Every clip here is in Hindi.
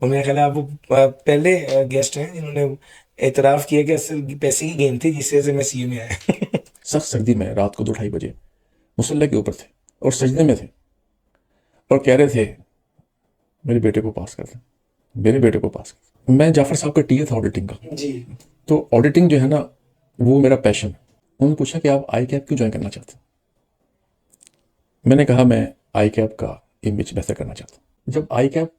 और मेरा ख्याल है आप वो पहले गेस्ट हैं जिन्होंने एतराफ़ किया कि असल पैसे की गेम थी जिससे से मैं सीए में आया। सख्त सर्दी में रात को 2-2:30 बजे मुसल्ले के ऊपर थे और सजदे में थे और कह रहे थे मेरे बेटे को पास कर दें, मेरे बेटे को पास कर दें। मैं जाफर साहब का टीए था ऑडिटिंग का। जी। तो ऑडिटिंग जो है ना, वो मेरा पैशन है। उन्होंने पूछा कि आप आई कैप क्यों ज्वाइन करना चाहते हैं। मैंने कहा मैं आई कैप का इमेज बेहतर करना चाहता हूँ। जब आई कैप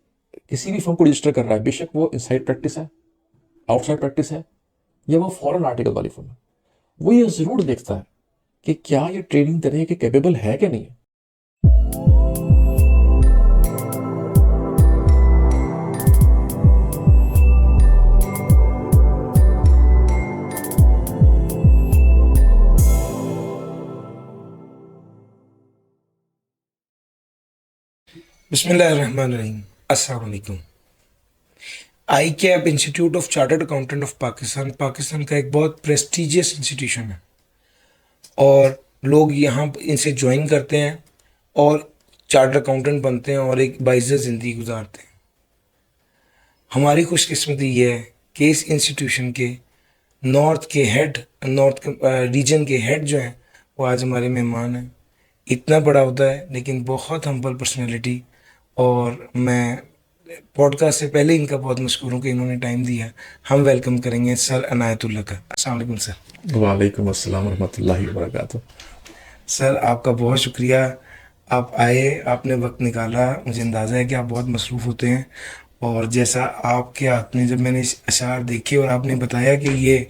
किसी भी फर्म को रजिस्टर कर रहा है, बेशक वो इनसाइड प्रैक्टिस है, आउटसाइड प्रैक्टिस है, या वो फॉरेन आर्टिकल वाली फर्म है, वो ये जरूर देखता है कि क्या ये ट्रेनिंग देने के कैपेबल है कि नहीं है। बिस्मिल्लाहिर्रहमानिर्रहीम। अस्सलाम वालेकुम। ICAP institute of chartered accountant of Pakistan Pakistan का एक बहुत प्रेस्टिजियस इंस्टीट्यूशन है और लोग यहाँ इनसे ज्वाइन करते हैं और चार्टर्ड अकाउंटेंट बनते हैं और एक बाइज़र ज़िंदगी गुजारते हैं। हमारी खुशकिस्मती ये है कि इस इंस्टीट्यूशन के नॉर्थ रीजन के हेड जो हैं वो आज हमारे मेहमान हैं। इतना बड़ा होता है लेकिन बहुत हम्बल पर्सनैलिटी, और मैं पॉडकास्ट से पहले इनका बहुत मशहूर हूँ कि इन्होंने टाइम दिया। हम वेलकम करेंगे सर अनायतुल्लाह का। अस्सलाम वालेकुम सर। वालेकुम अस्सलाम रहमतुल्लाहि व बरकातुहू। सर आपका बहुत शुक्रिया, आप आए, आपने वक्त निकाला। मुझे अंदाज़ा है कि आप बहुत मसरूफ़ होते हैं, और जैसा आपके हाथ में जब मैंने इस अशार देखे और आपने बताया कि ये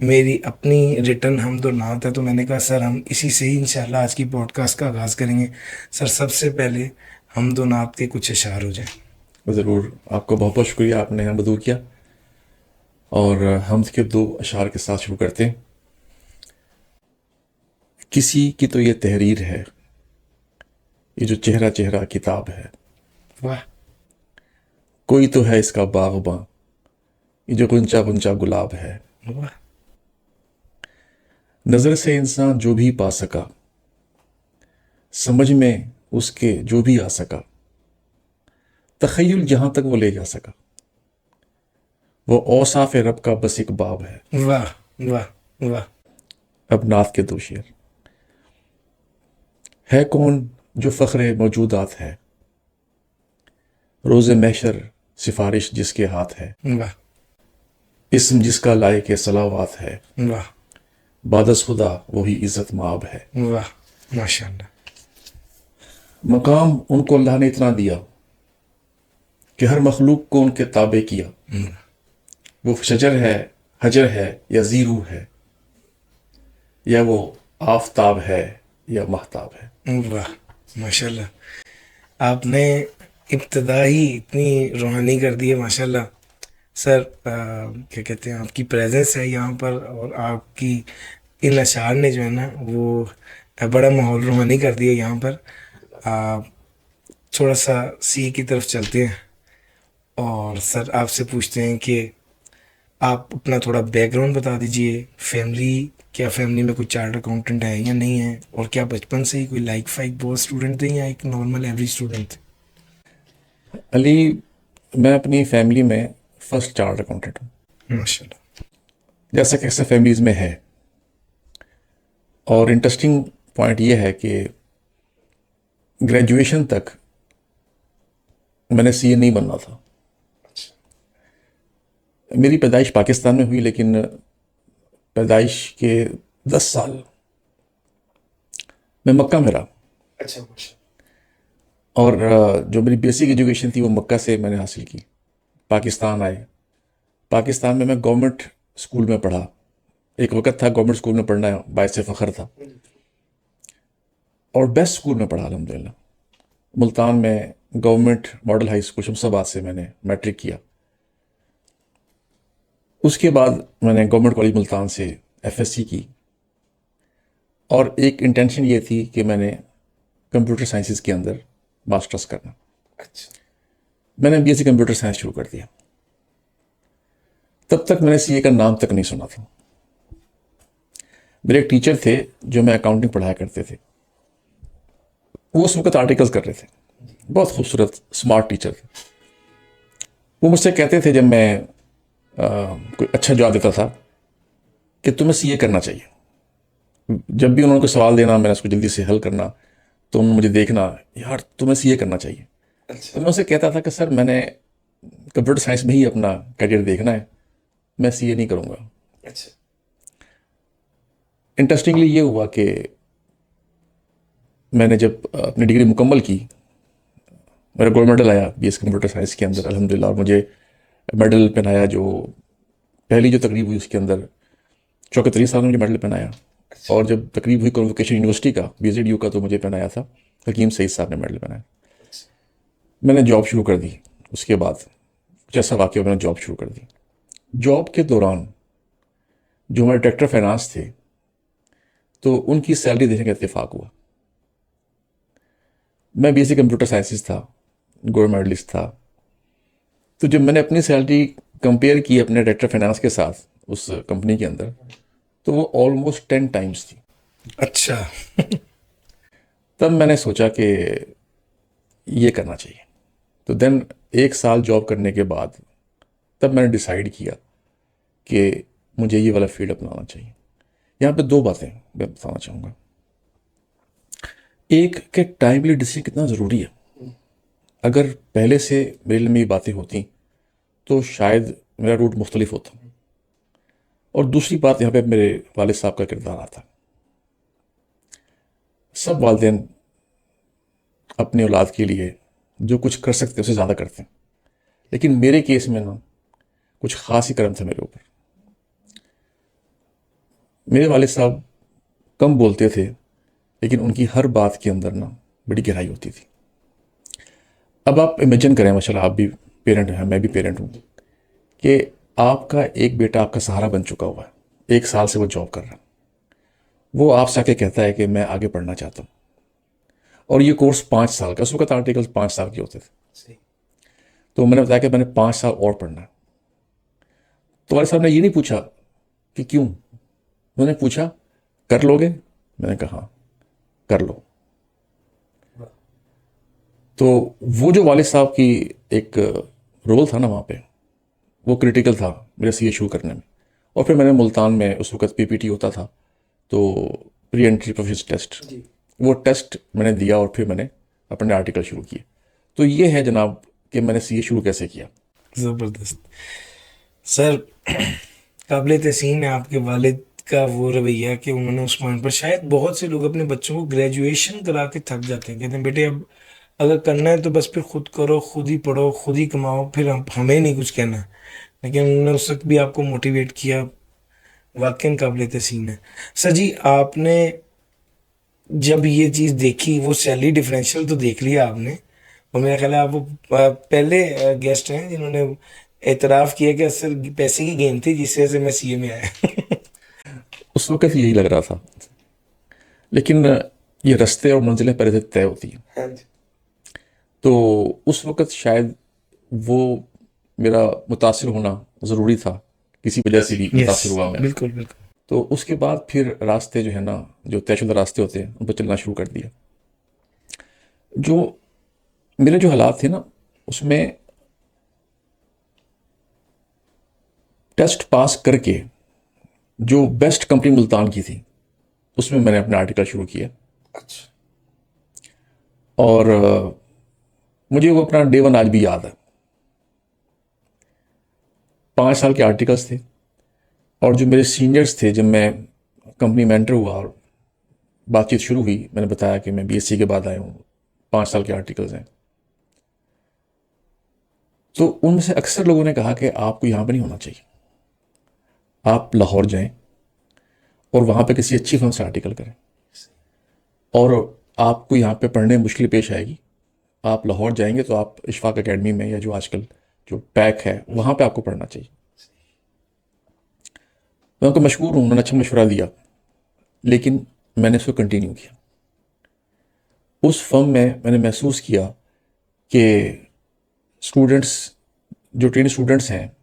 मेरी अपनी रिटर्न हमद और नात है, तो मैंने कहा सर हम इसी से ही इंशाल्लाह आज की पॉडकास्ट का आगाज़ करेंगे। सर सबसे पहले हमद और नात के कुछ अशार हो जाए। ज़रूर, आपको बहुत बहुत शुक्रिया, आपने यहाँ मदऊ किया। और हम के दो अशार के साथ शुरू करते हैं। किसी की तो ये तहरीर है, ये जो चेहरा चेहरा किताब है। वाह। कोई तो है इसका बाग़बां, ये जो गुंचा गुंचा गुलाब है। वाह। नज़र से इंसान जो भी पा सका, समझ में उसके जो भी आ सका, तख़य्युल जहाँ तक वो ले जा सका, वो औसाफ रब का बस एक बाब है। वाह। वाह। वाह। अब नात के दो शेर। है कौन जो फ़ख्र मौजूदात है, रोज़े महशर सिफारिश जिसके हाथ है। वाह। इस्म जिसका लायक सलावात है, वाह। बादस खुदा वही इज़्ज़त माब है। वाह। माशाल्लाह। मकाम उनको अल्लाह ने इतना दिया कि हर मखलूक को उनके ताबे किया। वो शजर है, हजर है या ज़ीरू है, या वो आफताब है या महताब है। वाह। माशाल्लाह। आपने इब्तदा ही इतनी रूहानी कर दी है माशाल्लाह। सर क्या कहते हैं, आपकी प्रेजेंस है यहाँ पर और आपकी इन अशार ने जो है ना वो बड़ा माहौल रूहानी कर दिया यहाँ पर। आ, थोड़ा सा सी की तरफ चलते हैं और सर आपसे पूछते हैं कि आप अपना थोड़ा बैकग्राउंड बता दीजिए। फैमिली, क्या फैमिली में कोई चार्टर्ड अकाउंटेंट है या नहीं है, और क्या बचपन से ही कोई लाइक फाइक बहुत स्टूडेंट थे या एक नॉर्मल एवरेज स्टूडेंट थे? अली, मैं अपनी फैमिली में फर्स्ट चार्टर्ड अकाउंटेंट हूँ, माशाल्लाह। जैसा कि अक्सर फैमिलीज़ में है। और इंटरेस्टिंग पॉइंट ये है कि ग्रेजुएशन तक मैंने सीए नहीं बनना था। मेरी पैदाइश पाकिस्तान में हुई, लेकिन पैदाइश के 10 साल मैं मक्का में रहा। अच्छा। और जो मेरी बेसिक एजुकेशन थी वो मक्का से मैंने हासिल की। पाकिस्तान आए, पाकिस्तान में मैं गवर्नमेंट स्कूल में पढ़ा। एक वक्त था गवर्नमेंट स्कूल में पढ़ना बायस फ़ख्र था, और बेस्ट स्कूल में पढ़ा अल्हम्दुलिल्लाह। मुल्तान में government model high school Shamsabad से मैंने मैट्रिक किया। उसके बाद मैंने गवर्नमेंट कॉलेज मुल्तान से एफएससी की, और एक इंटेंशन ये थी कि मैंने कंप्यूटर साइंसेस के अंदर मास्टर्स करना। अच्छा। मैंने बीएससी कंप्यूटर साइंस शुरू कर दिया। तब तक मैंने सीए का नाम तक नहीं सुना था। मेरे एक टीचर थे जो मैं अकाउंटिंग पढ़ाया करते थे, वो उस वक्त आर्टिकल्स कर रहे थे। बहुत खूबसूरत स्मार्ट टीचर थे। वो मुझसे कहते थे जब मैं कोई अच्छा जवाब देता था कि तुम्हें सीए करना चाहिए। जब भी उन्होंने कोई सवाल देना, मैंने उसको जल्दी से हल करना, तो उन्होंने मुझे देखना, यार तुम्हें सीए करना चाहिए। अच्छा। तो मैं उनसे कहता था कि सर मैंने कंप्यूटर साइंस में ही अपना करियर देखना है, मैं सीए नहीं करूँगा। अच्छा। इंटरेस्टिंगली ये हुआ कि मैंने जब अपनी डिग्री मुकम्मल की, मेरा गोल्ड मेडल आया बीएस कंप्यूटर साइंस के अंदर अल्हम्दुलिल्लाह। और मुझे मेडल पहनाया, जो पहली जो तकरीब हुई उसके अंदर 34 साल में मुझे मेडल पहनाया। अच्छा। और जब तकरीब हुई कॉन्वोकेशन यूनिवर्सिटी का, बीजेडयू का, तो मुझे पहनाया था हकीम सईद साहब ने मेडल पहनाया। मैंने जॉब शुरू कर दी। उसके बाद कुछ ऐसा वाक़या, मैंने जॉब शुरू कर दी। जॉब के दौरान जो हमारे डायरेक्टर फाइनेंस थे, तो उनकी सैलरी देने का इत्तेफाक हुआ। मैं बीएससी कंप्यूटर साइंसिस था, गोल्ड मेडलिस्ट था। तो जब मैंने अपनी सैलरी कंपेयर की अपने डायरेक्टर फाइनेंस के साथ उस कंपनी के अंदर, तो वो ऑलमोस्ट 10 टाइम्स थी। अच्छा। तब मैंने सोचा कि ये करना चाहिए। तो देन 1 साल जॉब करने के बाद तब मैंने डिसाइड किया कि मुझे ये वाला फील्ड अपनाना चाहिए। यहाँ पे 2 बातें मैं बताना चाहूँगा। एक, कि टाइमली डिसीजन कितना ज़रूरी है। अगर पहले से मेरे लिए ये बातें होती तो शायद मेरा रूट मुख्तलिफ होता। और दूसरी बात, यहाँ पे मेरे वालिद साहब का किरदार आता। सब वालिदैन अपनी औलाद के लिए जो कुछ कर सकते हैं उससे ज़्यादा करते हैं, लेकिन मेरे केस में ना कुछ ख़ास ही करम था मेरे ऊपर। मेरे वालिद साहब कम बोलते थे, लेकिन उनकी हर बात के अंदर ना बड़ी गहराई होती थी। अब आप इमेजिन करें, माशाल्लाह आप भी पेरेंट हैं, मैं भी पेरेंट हूँ, कि आपका एक बेटा आपका सहारा बन चुका हुआ है, 1 साल से वो जॉब कर रहा है, वो आपसे आके कहता है कि मैं आगे पढ़ना चाहता हूँ, और ये कोर्स 5 साल का, उस वक्त आर्टिकल्स 5 साल के होते थे। सही। तो मैंने बताया कि मैंने 5 साल और पढ़ना है। तो वाले साहब ने ये नहीं पूछा कि क्यों, उन्होंने पूछा कर लोगे। मैंने कहा हाँ, कर लो। तो वो जो वालिद साहब की एक रोल था ना वहाँ पे, वो क्रिटिकल था मेरे सीए शुरू करने में। और फिर मैंने मुल्तान में उस वक्त पीपीटी होता था, तो प्री एंट्री प्रोफेशनल टेस्ट, जी। वो टेस्ट मैंने दिया और फिर मैंने अपने आर्टिकल शुरू किए। तो ये है जनाब कि मैंने सीए शुरू कैसे किया। जबरदस्त। सर, काबिल तहसीन है आपके वालिद का वो रवैया कि उन्होंने उस पॉइंट पर, शायद बहुत से लोग अपने बच्चों को ग्रेजुएशन करा के थक जाते हैं, कहते हैं बेटे अब अगर करना है तो बस फिर खुद करो, खुद ही पढ़ो, खुद ही कमाओ, फिर हमें नहीं कुछ कहना। लेकिन उन्होंने उस वक्त भी आपको मोटिवेट किया, वाकई काबिल तहसीन है। सर जी, आपने जब ये चीज़ देखी, वो सैलरी डिफरेंशियल तो देख लिया आपने, और मेरा ख्याल है आप वो पहले गेस्ट हैं जिन्होंने एतराफ़ किया कि सर पैसे की गेम थी जिससे से मैं सीए में आया। उस वक्त यही लग रहा था, लेकिन ये रास्ते और मंजिलें पहले से तय होती हैं। हाँ जी। तो उस वक्त शायद वो मेरा मुतासिर होना ज़रूरी था, किसी वजह से भी यस, मुतासिर हुआ मैं। बिल्कुल बिल्कुल। तो उसके बाद फिर रास्ते जो है ना, जो तयशुदा रास्ते होते हैं, उन पर चलना शुरू कर दिया। जो मेरे जो हालात थे ना, उसमें टेस्ट पास करके जो बेस्ट कंपनी मुल्तान की थी, उसमें मैंने अपना आर्टिकल शुरू किया। अच्छा। और मुझे वो अपना डे 1 आज भी याद है। 5 साल के आर्टिकल्स थे, और जो मेरे सीनियर्स थे, जब मैं कंपनी में एंटर हुआ और बातचीत शुरू हुई, मैंने बताया कि मैं बीएससी के बाद आया हूँ, 5 साल के आर्टिकल्स हैं। तो उनमें से अक्सर लोगों ने कहा कि आपको यहाँ पे नहीं होना चाहिए, आप लाहौर जाएं और वहाँ पे किसी अच्छी फर्म से आर्टिकल करें, और आपको यहाँ पे पढ़ने में मुश्किल पेश आएगी। आप लाहौर जाएंगे तो आप इशफाक एकेडमी में, या जो आजकल जो पैक है, वहाँ पे आपको पढ़ना चाहिए। मैं उनको मशहूर हूँ, उन्होंने अच्छा मशवरा दिया, लेकिन मैंने इसको कंटिन्यू किया। उस फर्म में मैंने महसूस किया कि स्टूडेंट्स, जो ट्रेन स्टूडेंट्स हैं,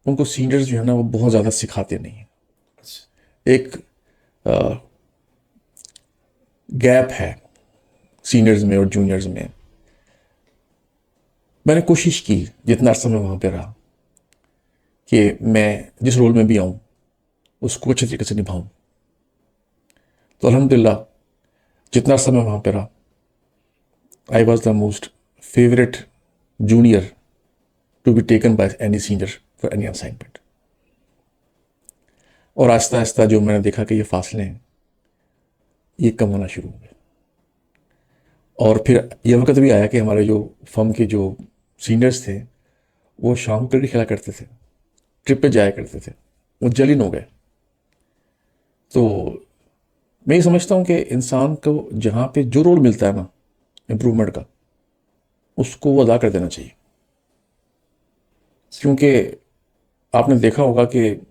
उनको सीनियर्स जो है ना वो बहुत ज़्यादा सिखाते नहीं हैं। एक गैप है सीनियर्स में और जूनियर्स में। मैंने कोशिश की जितना अर्सा मैं वहाँ पे रहा कि मैं जिस रोल में भी आऊँ उसको अच्छे तरीके से निभाऊँ। तो अल्हम्दुलिल्लाह जितना अर्सा मैं वहाँ पे रहा, I was the most favourite junior to be taken by any senior for any assignment. और आहिस्ता आहिस्ता जो मैंने देखा कि ये फासले हैं ये कम होना शुरू हो गए। और फिर ये वक्त भी आया कि हमारे जो फर्म के जो सीनियर्स थे वो शाम को क्रिकेट खेला करते थे, ट्रिप पे जाया करते थे, वो जलीन हो गए। तो मैं ये समझता हूँ कि इंसान को जहाँ पे जो रोल मिलता है ना इम्प्रूवमेंट का, उसको वो अदा कर देना चाहिए। क्योंकि आपने देखा होगा कि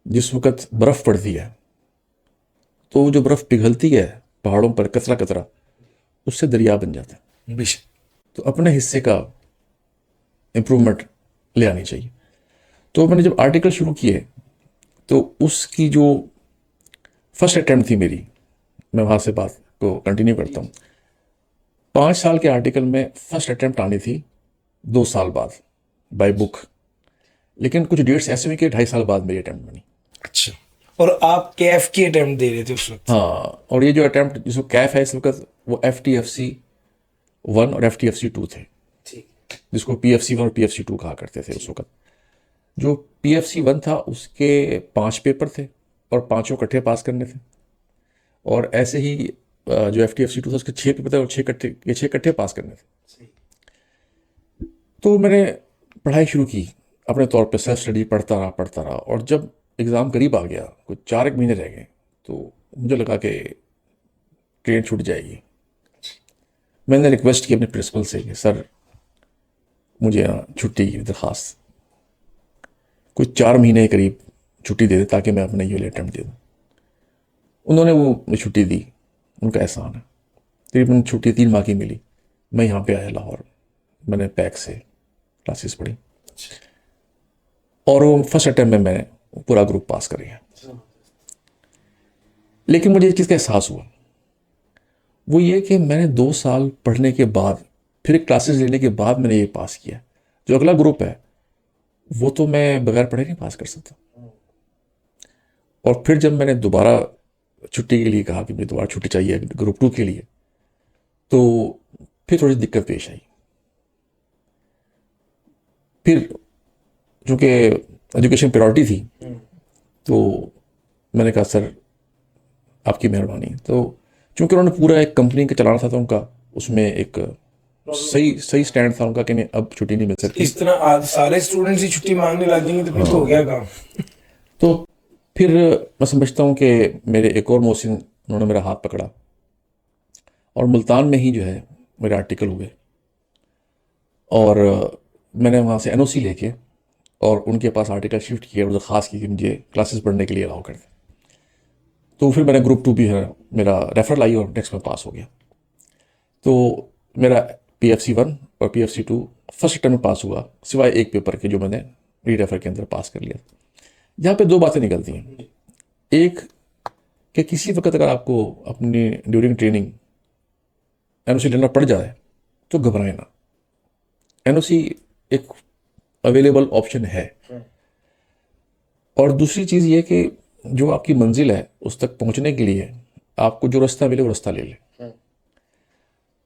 जिस वक्त बर्फ़ पड़ती है तो जो बर्फ़ पिघलती है पहाड़ों पर कतरा कतरा, उससे दरिया बन जाता है। बेशक। तो अपने हिस्से का इम्प्रूवमेंट ले आनी चाहिए। तो मैंने जब आर्टिकल शुरू किए तो उसकी जो फर्स्ट अटैम्प्ट थी मेरी, मैं वहाँ से बात को कंटिन्यू करता हूँ। 5 साल के आर्टिकल में फर्स्ट अटैम्प्ट आनी थी 2 साल बाद बाय बुक, लेकिन कुछ डेट्स ऐसे हुई कि 2.5 साल बाद मेरी अटैम्प्ट बनी। अच्छा, और आप कैफ की अटेम्प्ट दे रहे थे उस वक्त? हाँ, और ये जो अटैम्प्ट जिसको कैफ है इस वक्त, वो FTFC 1 और FTFC 2 थे, ठीक। जिसको PFC 1 और PFC 2 कहा करते थे उस वक्त। जो PFC 1 था उसके 5 पेपर थे और पांचों इकट्ठे पास करने थे। और ऐसे ही जो FTFC 2 था उसके 6 पेपर थे और 6 इकट्ठे पास करने थे। तो मैंने पढ़ाई शुरू की अपने तौर पे, सेल्फ स्टडी पढ़ता रहा। और जब एग्ज़ाम करीब आ गया, कुछ 4 एक महीने रह गए, तो मुझे लगा कि ट्रेन छूट जाएगी। मैंने रिक्वेस्ट की अपने प्रिंसिपल से कि सर मुझे छुट्टी की दरख्वास्त, कुछ 4 महीने के करीब छुट्टी दे दे ताकि मैं अपना ये अटैम्प्ट दे दूँ। उन्होंने वो छुट्टी दी, उनका एहसान है। तकरीबन छुट्टी 3 माह की मिली। मैं यहाँ पे आया लाहौर, मैंने पैक से क्लासेस पढ़ी और वो फर्स्ट अटैम्प्ट में मैंने पूरा ग्रुप पास कर गया। लेकिन मुझे इस चीज़ का एहसास हुआ, वो ये कि मैंने 2 साल पढ़ने के बाद, फिर क्लासेस लेने के बाद मैंने ये पास किया। जो अगला ग्रुप है वो तो मैं बगैर पढ़े नहीं पास कर सकता। और फिर जब मैंने दोबारा छुट्टी के लिए कहा कि मुझे दोबारा छुट्टी चाहिए ग्रुप 2 के लिए, तो फिर थोड़ी दिक्कत पेश आई। फिर चूँकि एजुकेशन प्रायोरिटी थी, तो मैंने कहा सर आपकी मेहरबानी। तो चूँकि उन्होंने पूरा एक कंपनी का चलाना था, तो उनका उसमें एक सही स्टैंड था उनका कि नहीं अब छुट्टी नहीं मिल सकती। इस तरह आज सारे स्टूडेंट्स ही छुट्टी मांगने लग जाएंगे तो फिर तो हो गया काम। तो फिर मैं समझता हूँ कि मेरे एक और मोहसिन, उन्होंने मेरा हाथ पकड़ा और मुल्तान में ही जो है मेरे आर्टिकल हुए। और मैंने वहाँ से NOC लेके और उनके पास आर्टिकल शिफ्ट किया और दरख्वास्त की कि मुझे क्लासेस पढ़ने के लिए अलाउ कर दें। तो फिर मैंने ग्रुप 2 भी है, मेरा रेफरल आई और नेक्स्ट में पास हो गया। तो मेरा PFC 1 और PFC 2 फर्स्ट अटेम्प्ट में पास हुआ, सिवाय एक पेपर के जो मैंने री रेफर के अंदर पास कर लिया। यहाँ पे 2 बातें निकलती हैं। एक कि किसी वक्त अगर आपको अपनी ड्यूरिंग ट्रेनिंग NOC लेना पड़ जाए तो घबराएं ना। NOC एक अवेलेबल ऑप्शन है। और दूसरी चीज़ ये कि जो आपकी मंजिल है उस तक पहुंचने के लिए आपको जो रास्ता मिले वो रास्ता ले लें।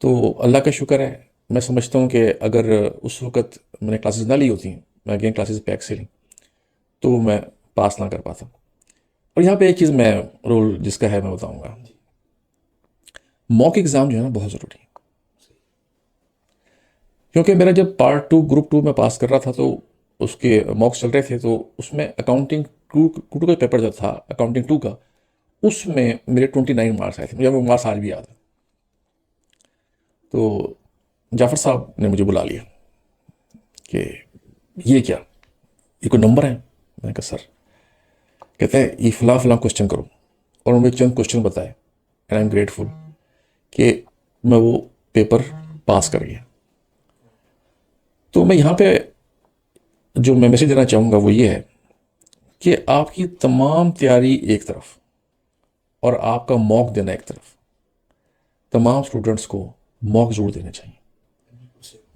तो अल्लाह का शुक्र है, मैं समझता हूँ कि अगर उस वक़्त मैंने क्लासेस ना ली होती, मैं अगेन क्लासेस पैक से ली, तो मैं पास ना कर पाता। और यहाँ पे एक चीज़ मैं रोल जिसका है मैं बताऊँगा, मॉक एग्ज़ाम जो है ना बहुत ज़रूरी है। क्योंकि मेरा जब पार्ट 2 ग्रुप 2 में पास कर रहा था तो उसके मॉक्स चल रहे थे, तो उसमें अकाउंटिंग टू का पेपर जो था अकाउंटिंग 2 का, उसमें मेरे 29 मार्क्स आए थे। मुझे वो मार्क्स आज भी याद है। तो जाफ़र साहब ने मुझे बुला लिया कि ये क्या, ये कोई नंबर है? मैंने कहा सर। कहते हैं ये फ़लाँ क्वेश्चन करो, और उन्होंने चंद क्वेश्चन बताए एंड आई एम ग्रेटफुल कि मैं वो पेपर पास कर गया। तो मैं यहाँ पे जो मैं मैसेज देना चाहूँगा वो ये है कि आपकी तमाम तैयारी एक तरफ और आपका मॉक देना एक तरफ। तमाम स्टूडेंट्स को मॉक ज़रूर देने चाहिए।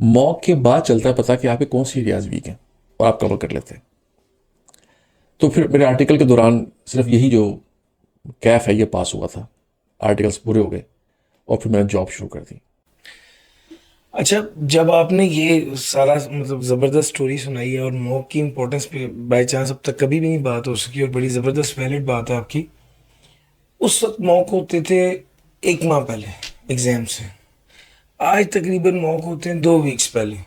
मॉक के बाद चलता है पता कि आपके कौन सी एरियाज वीक हैं और आप कवर कर लेते हैं। तो फिर मेरे आर्टिकल के दौरान सिर्फ यही जो कैफ है ये पास हुआ था, आर्टिकल्स पूरे हो गए और फिर मैंने जॉब शुरू कर दी। अच्छा, जब आपने ये सारा मतलब ज़बरदस्त स्टोरी सुनाई है और मॉक की इम्पोर्टेंस पे बाई चांस अब तक कभी भी नहीं बात हो सकी और बड़ी ज़बरदस्त वैलिड बात है आपकी। उस वक्त मॉक होते थे 1 माह पहले एग्जाम से, आज तकरीबन मॉक होते हैं 2 वीक्स पहले,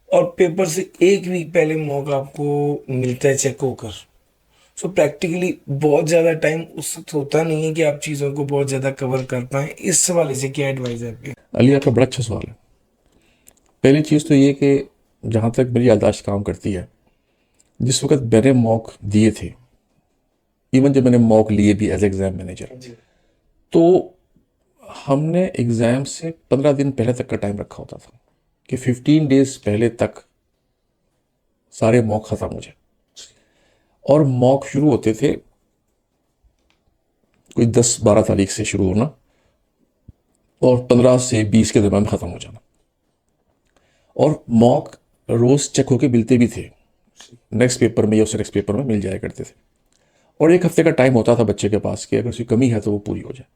और पेपर से 1 वीक पहले मॉक आपको मिलता है चेक होकर। सो प्रैक्टिकली बहुत ज़्यादा टाइम उस वक्त होता नहीं है कि आप चीज़ों को बहुत ज़्यादा कवर कर पाएँ। इस हवाले से क्या एडवाइस है आपकी? अली आपका बड़ा अच्छा सवाल है। पहली चीज़ तो ये कि जहाँ तक मेरी याददाश्त काम करती है, जिस वक्त मैंने मॉक दिए थे, इवन जब मैंने मॉक लिए भी एज एग्ज़ाम मैनेजर, तो हमने एग्ज़ाम से 15 दिन पहले तक का टाइम रखा होता था कि 15 डेज पहले तक सारे मॉक ख़त्म हो जाए। और मॉक शुरू होते थे कोई 10-12 तारीख से शुरू होना और 15 से 20 के दरम्यान ख़त्म हो जाना। और मॉक रोज़ चेक होके मिलते भी थे, नेक्स्ट पेपर में या उससे नेक्स्ट पेपर में मिल जाया करते थे। और 1 हफ्ते का टाइम होता था बच्चे के पास कि अगर उसकी कमी है तो वो पूरी हो जाए।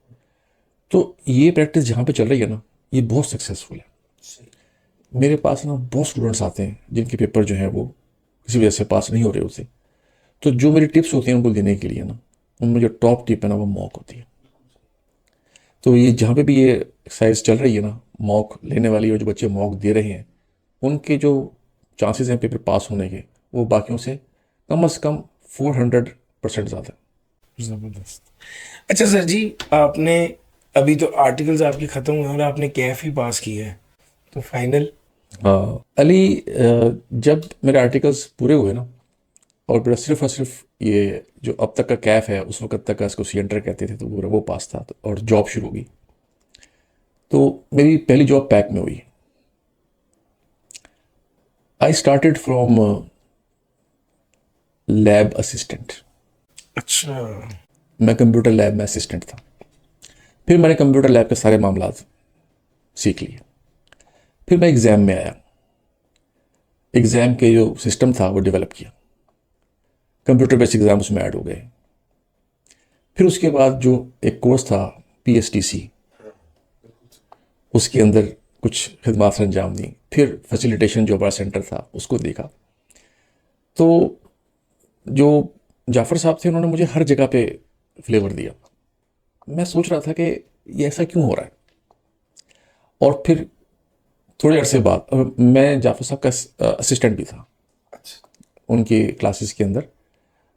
तो ये प्रैक्टिस जहाँ पे चल रही है ना, ये बहुत सक्सेसफुल है। मेरे पास ना बहुत स्टूडेंट्स आते हैं जिनके पेपर जो हैं वो किसी वजह से पास नहीं हो रहे होते, तो जो मेरी टिप्स होती हैं उनको देने के लिए ना, उनमें जो टॉप टिप है ना वो मॉक होती है। तो ये जहाँ पे भी ये एक्सरसाइज चल रही है ना, मॉक लेने वाली और जो बच्चे मॉक दे रहे हैं, उनके जो चांसेस हैं पेपर पास होने के, वो बाकियों से कम 400% ज़्यादा है। ज़बरदस्त। अच्छा सर जी, आपने अभी तो आर्टिकल्स आपके ख़त्म हुए और आपने कैफ ही पास किया है, तो फाइनल? हाँ अली, जब मेरे आर्टिकल्स पूरे हुए ना और मेरा सिर्फ और सिर्फ ये जो अब तक का कैफ है, उस वक्त तक का इसको सी एंटर कहते थे, तो वो पास था, और जॉब शुरू हुई। तो मेरी पहली जॉब पैक में हुई। I started from lab assistant. अच्छा। मैं कंप्यूटर लैब में असिस्टेंट था। फिर मैंने कंप्यूटर लैब के सारे मामला सीख लिए। फिर मैं एग्ज़ाम में आया, एग्ज़ाम के जो सिस्टम था वो डेवलप किया, कंप्यूटर बेस्ड एग्ज़ाम उसमें ऐड हो गए। फिर उसके बाद जो एक कोर्स था PSTC, उसके अंदर कुछ खिदमात अंजाम दी। फिर फैसिलिटेशन जो बड़ा सेंटर था उसको देखा। तो जो जाफ़र साहब थे उन्होंने मुझे हर जगह पे फ्लेवर दिया। मैं सोच रहा था कि ये ऐसा क्यों हो रहा है। और फिर थोड़े अरसे बाद मैं जाफ़र साहब का असिस्टेंट भी था उनकी क्लासेस के अंदर,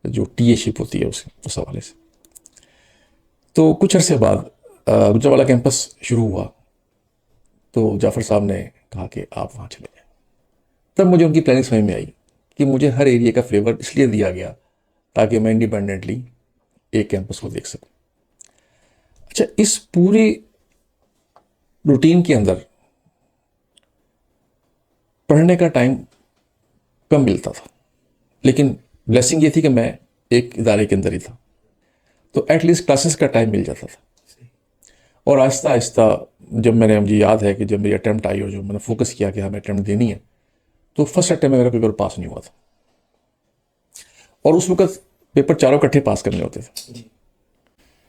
जो टीएशिप होती है उस हवाले से। तो कुछ अरसे बाद गुजरावाला कैंपस शुरू हुआ, तो जाफ़र साहब ने कहा कि आप वहाँ चले जाएं। तब मुझे उनकी प्लानिंग समझ में आई कि मुझे हर एरिया का फ्लेवर इसलिए दिया गया ताकि मैं इंडिपेंडेंटली एक कैंपस को देख सकूं। अच्छा, इस पूरी रूटीन के अंदर पढ़ने का टाइम कम मिलता था, लेकिन ब्लेसिंग ये थी कि मैं एक इदारे के अंदर ही था, तो एटलीस्ट क्लासेस का टाइम मिल जाता था। और आहिस्ता आहिस्ता जब मुझे याद है कि जब मेरी अटैम्प्ट आई और जो मैंने फोकस किया कि हाँ मैं अटैम्प्ट देनी है, तो फर्स्ट अटैम्प्ट में मेरा पेपर पास नहीं हुआ था। और उस वक्त पेपर चारों इकट्ठे पास करने होते थे।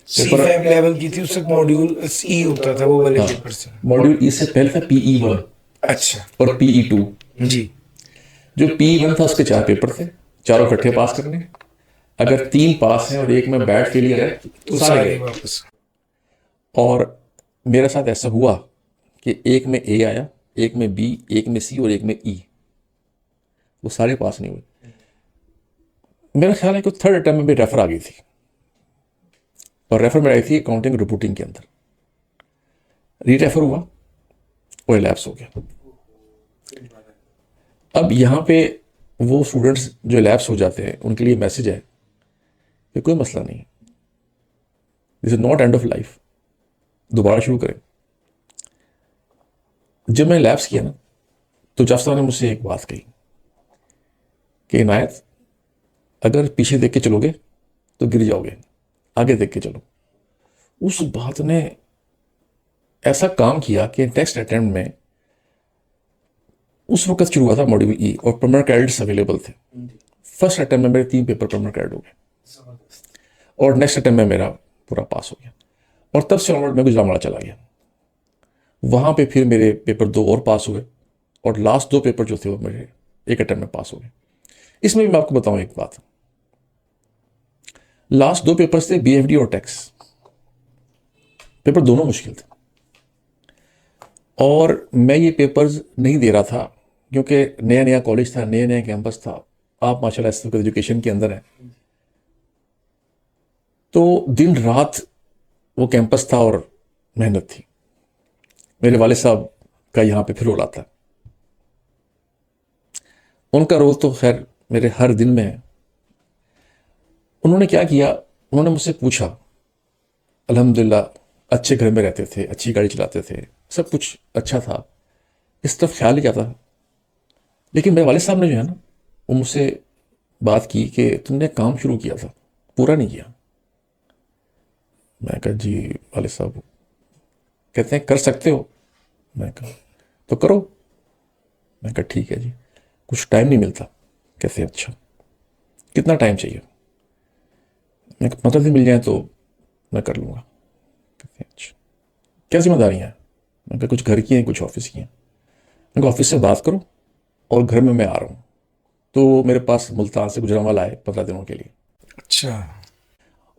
C5 लेवल की थी, उससे मॉड्यूल E होता था वो वाले पेपर से। मॉड्यूल ई से पहले था PE1 अच्छा। और PE2। जी। जो PE1 था उसके 4 पेपर थे, चारों इकट्ठे पास करने। अगर 3 पास हैं और एक में बैड फेलियर है तो सारे गए। वापस। और मेरे साथ ऐसा हुआ कि एक में A आया, एक में B, एक में C और एक में E, वो सारे पास नहीं हुए। मेरा ख्याल है कि थर्ड अटैम्प्ट में भी रेफर आ गई थी, और रेफर में आई थी अकाउंटिंग रिपोर्टिंग के अंदर। रीरेफर हुआ और लैप्स हो गया। अब यहाँ पे वो स्टूडेंट्स जो लैप्स हो जाते हैं उनके लिए मैसेज है कि कोई मसला नहीं, this is not end of life, दोबारा शुरू करें। जब मैं लैप्स किया ना, तो जाफर ने मुझसे एक बात कही कि इनायत, अगर पीछे देख के चलोगे तो गिर जाओगे, आगे देख के चलो। उस बात ने ऐसा काम किया कि नेक्स्ट अटेम्प्ट में उस वक्त शुरू हुआ था मॉड्यूल ई और परमानेंट क्रेडिट्स अवेलेबल थे। फर्स्ट अटेम्प्ट में मेरे 3 पेपर परमानेंट क्रेडिट हो गए और नेक्स्ट अटेम्प्ट में मेरा पूरा पास हो गया। और तब से ऑनवर्ड मैं गुजरांवाला चला गया। वहाँ पे फिर मेरे पेपर 2 और पास हुए और लास्ट 2 पेपर जो थे वो मेरे एक अटेम्प्ट में पास हो गए। इसमें भी मैं आपको बताऊं एक बात, लास्ट 2 पेपर्स थे बीएफडी और टैक्स, पेपर दोनों मुश्किल थे और मैं ये पेपर्स नहीं दे रहा था क्योंकि नया नया कॉलेज था, नया नया कैंपस था। आप माशाल्लाह एजुकेशन के अंदर हैं, तो दिन रात वो कैंपस था और मेहनत थी। मेरे वाले साहब का यहाँ पे फिर रोल आता है, उनका रोल तो खैर मेरे हर दिन में है। उन्होंने क्या किया, उन्होंने मुझसे पूछा, अल्हम्दुलिल्लाह अच्छे घर में रहते थे, अच्छी गाड़ी चलाते थे, सब कुछ अच्छा था, इस तरफ ख्याल ही जाता। लेकिन मेरे वाले साहब ने जो है ना, वो मुझसे बात की कि तुमने काम शुरू किया था, पूरा नहीं किया। मैं कहा जी वाले साहब, कहते हैं कर सकते हो। मैं कहा तो करो। मैं कहा ठीक है जी, कुछ टाइम नहीं मिलता। कहते हैं अच्छा कितना टाइम चाहिए? मैं कहा 15 दिन मिल जाए तो मैं कर लूँगा। कहते हैं अच्छा क्या जिम्मेदारियाँ हैं? मैं कहा कुछ घर की हैं, कुछ ऑफिस की हैं। मैं कहा ऑफिस से बात करो और घर में मैं आ रहा हूँ। तो मेरे पास मुल्तान से गुजरांवाला आए 15 दिनों के लिए अच्छा।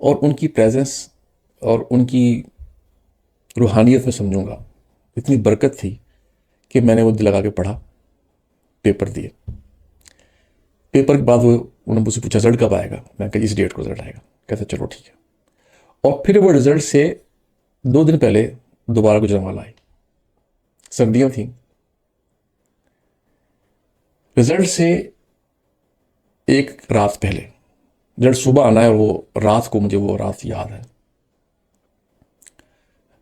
और उनकी प्रेजेंस और उनकी रूहानियत में समझूंगा, इतनी बरकत थी कि मैंने वो दिल लगा के पढ़ा, पेपर दिए। पेपर के बाद वो उन्होंने मुझसे पूछा रिजल्ट कब आएगा? मैं कहा इस डेट को रिजल्ट आएगा। कहते चलो ठीक है। और फिर वो रिजल्ट से 2 दिन पहले दोबारा गुजरांवाला आई, सर्दियां थी। रिजल्ट से एक रात पहले, रिजल्ट सुबह आना है और वो रात को मुझे वो रात याद है।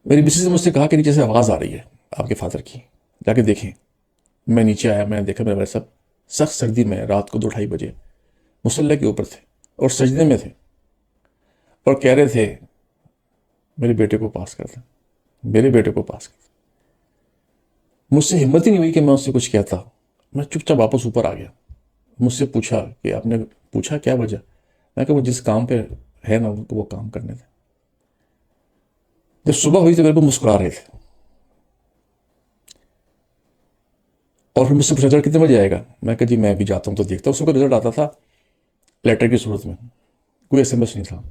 मेरी मिसेज ने मुझसे कहा कि नीचे से आवाज़ आ रही है आपके फादर की, जाके देखें। मैं नीचे आया, मैंने देखा मेरे भाई साहब सख्त सर्दी में रात को 2-2:30 बजे मुसल्ले के ऊपर थे और सजदे में थे और कह रहे थे मेरे बेटे को पास कर दें, मेरे बेटे को पास कर दें। मुझसे हिम्मत ही नहीं हुई कि मैं उससे कुछ कहता। मैं चुपचाप वापस ऊपर आ गया। मुझसे पूछा कि आपने पूछा क्या वजह? मैं कहा वो जिस काम पे है ना उनको वो काम करने थे। जब सुबह हुई तो मेरे को मुस्कुरा रहे थे और फिर मुझसे पूछा रिजल्ट कितने बजे आएगा? मैं कहा जी मैं अभी जाता हूँ तो देखता हूँ। उसको रिजल्ट आता था लेटर की सूरत में, कोई एसएमएस नहीं था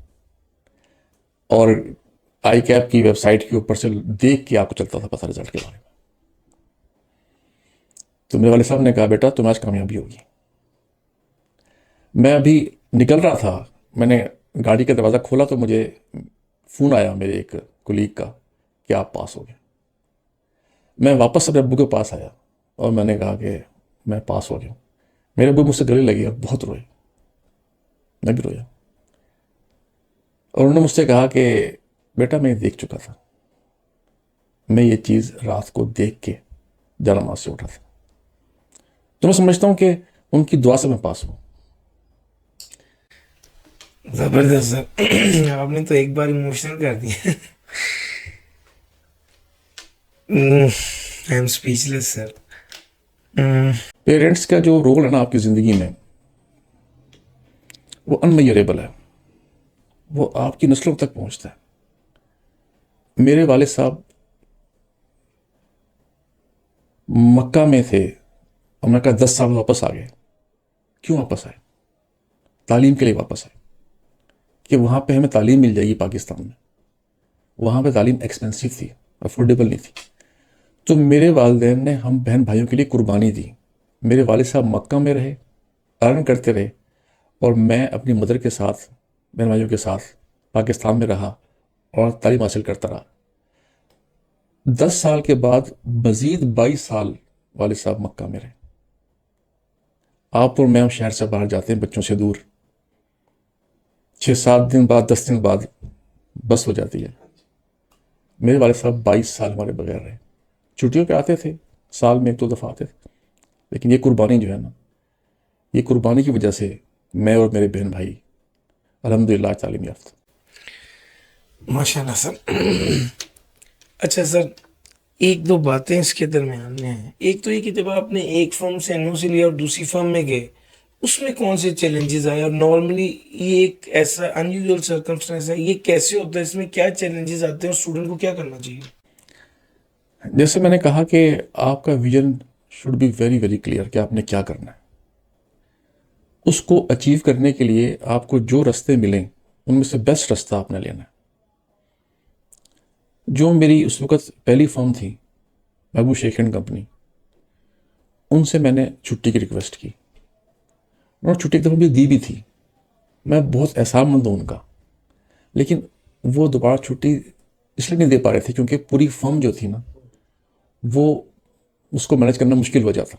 और आई कैप की वेबसाइट के ऊपर से देख के आपको चलता था पता रिजल्ट के बारे में। तो मेरे वाले साहब ने कहा बेटा तुम्हें आज कामयाबी होगी। मैं अभी निकल रहा था, मैंने गाड़ी का दरवाज़ा खोला तो मुझे फ़ोन आया मेरे एक कुलीग का कि आप पास हो गए। मैं वापस अपने अब्बू के पास आया और मैंने कहा कि मैं पास हो गया। मेरे अब्बू मुझसे गले लगे और बहुत रोए, मैं भी रोया। और उन्होंने मुझसे कहा कि बेटा मैं देख चुका था, मैं ये चीज़ रात को देख के जानामाज से उठा था। तो मैं समझता हूँ कि उनकी दुआ से मैं पास हूँ। जबरदस्त सर। आपने तो एक बार इमोशनल कर दिया। I am speechless sir. Parents का जो रोल है ना आपकी ज़िंदगी में वो अनमेजरेबल है, वो आपकी नस्लों तक पहुंचता है। मेरे वाले साहब मक्का में थे, हमने कहा 10 साल वापस आ गए। क्यों वापस आए? तालीम के लिए वापस आए कि वहाँ पे हमें तालीम मिल जाएगी पाकिस्तान में। वहाँ पे तालीम एक्सपेंसिव थी, अफोर्डेबल नहीं थी। तो मेरे वालिदैन ने हम बहन भाइयों के लिए कुर्बानी दी। मेरे वालिद साहब मक्का में रहे, अर्न करते रहे और मैं अपनी मदर के साथ, बहन भाइयों के साथ पाकिस्तान में रहा और तालीम हासिल करता रहा। 10 साल के बाद मजीद 22 साल वालिद साहब मक्का में रहे। आप और मैं शहर से बाहर जाते हैं बच्चों से दूर, 6-7 दिन बाद 10 दिन बाद बस हो जाती है। मेरे वाले साहब 22 साल हमारे बगैर रहे। छुट्टियों पे आते थे, साल में 1-2 दफ़ा आते थे, लेकिन ये कुर्बानी जो है ना, ये कुर्बानी की वजह से मैं और मेरे बहन भाई अल्हम्दुलिल्लाह तालीम याफ्ता। माशाल्लाह सर। अच्छा सर, एक दो बातें इसके दरमियान में हैं। एक तो ये कि जब आपने एक फर्म से एनओसी लिया और दूसरी फर्म में गए, उसमें कौन से चैलेंजेस आए, और नॉर्मली ये एक ऐसा अनयूजुअल सर्कमस्टेंस है, ये कैसे होता है, इसमें क्या चैलेंजेस आते हैं और स्टूडेंट को क्या करना चाहिए? जैसे मैंने कहा कि आपका vision should be very very clear कि आपने क्या करना है। उसको अचीव करने के लिए आपको जो रास्ते मिलें उनमें से बेस्ट रास्ता आपने लेना है। जो मेरी उस वक्त पहली फर्म थी, महबूब शेख एंड कंपनी, उनसे मैंने छुट्टी की रिक्वेस्ट की और छुट्टी एक दफ़ा मुझे दी भी थी। मैं बहुत एहसानमंद हूँ उनका, लेकिन वो दोबारा छुट्टी इसलिए नहीं दे पा रहे थे क्योंकि पूरी फर्म जो थी ना, वो उसको मैनेज करना मुश्किल हो जाता।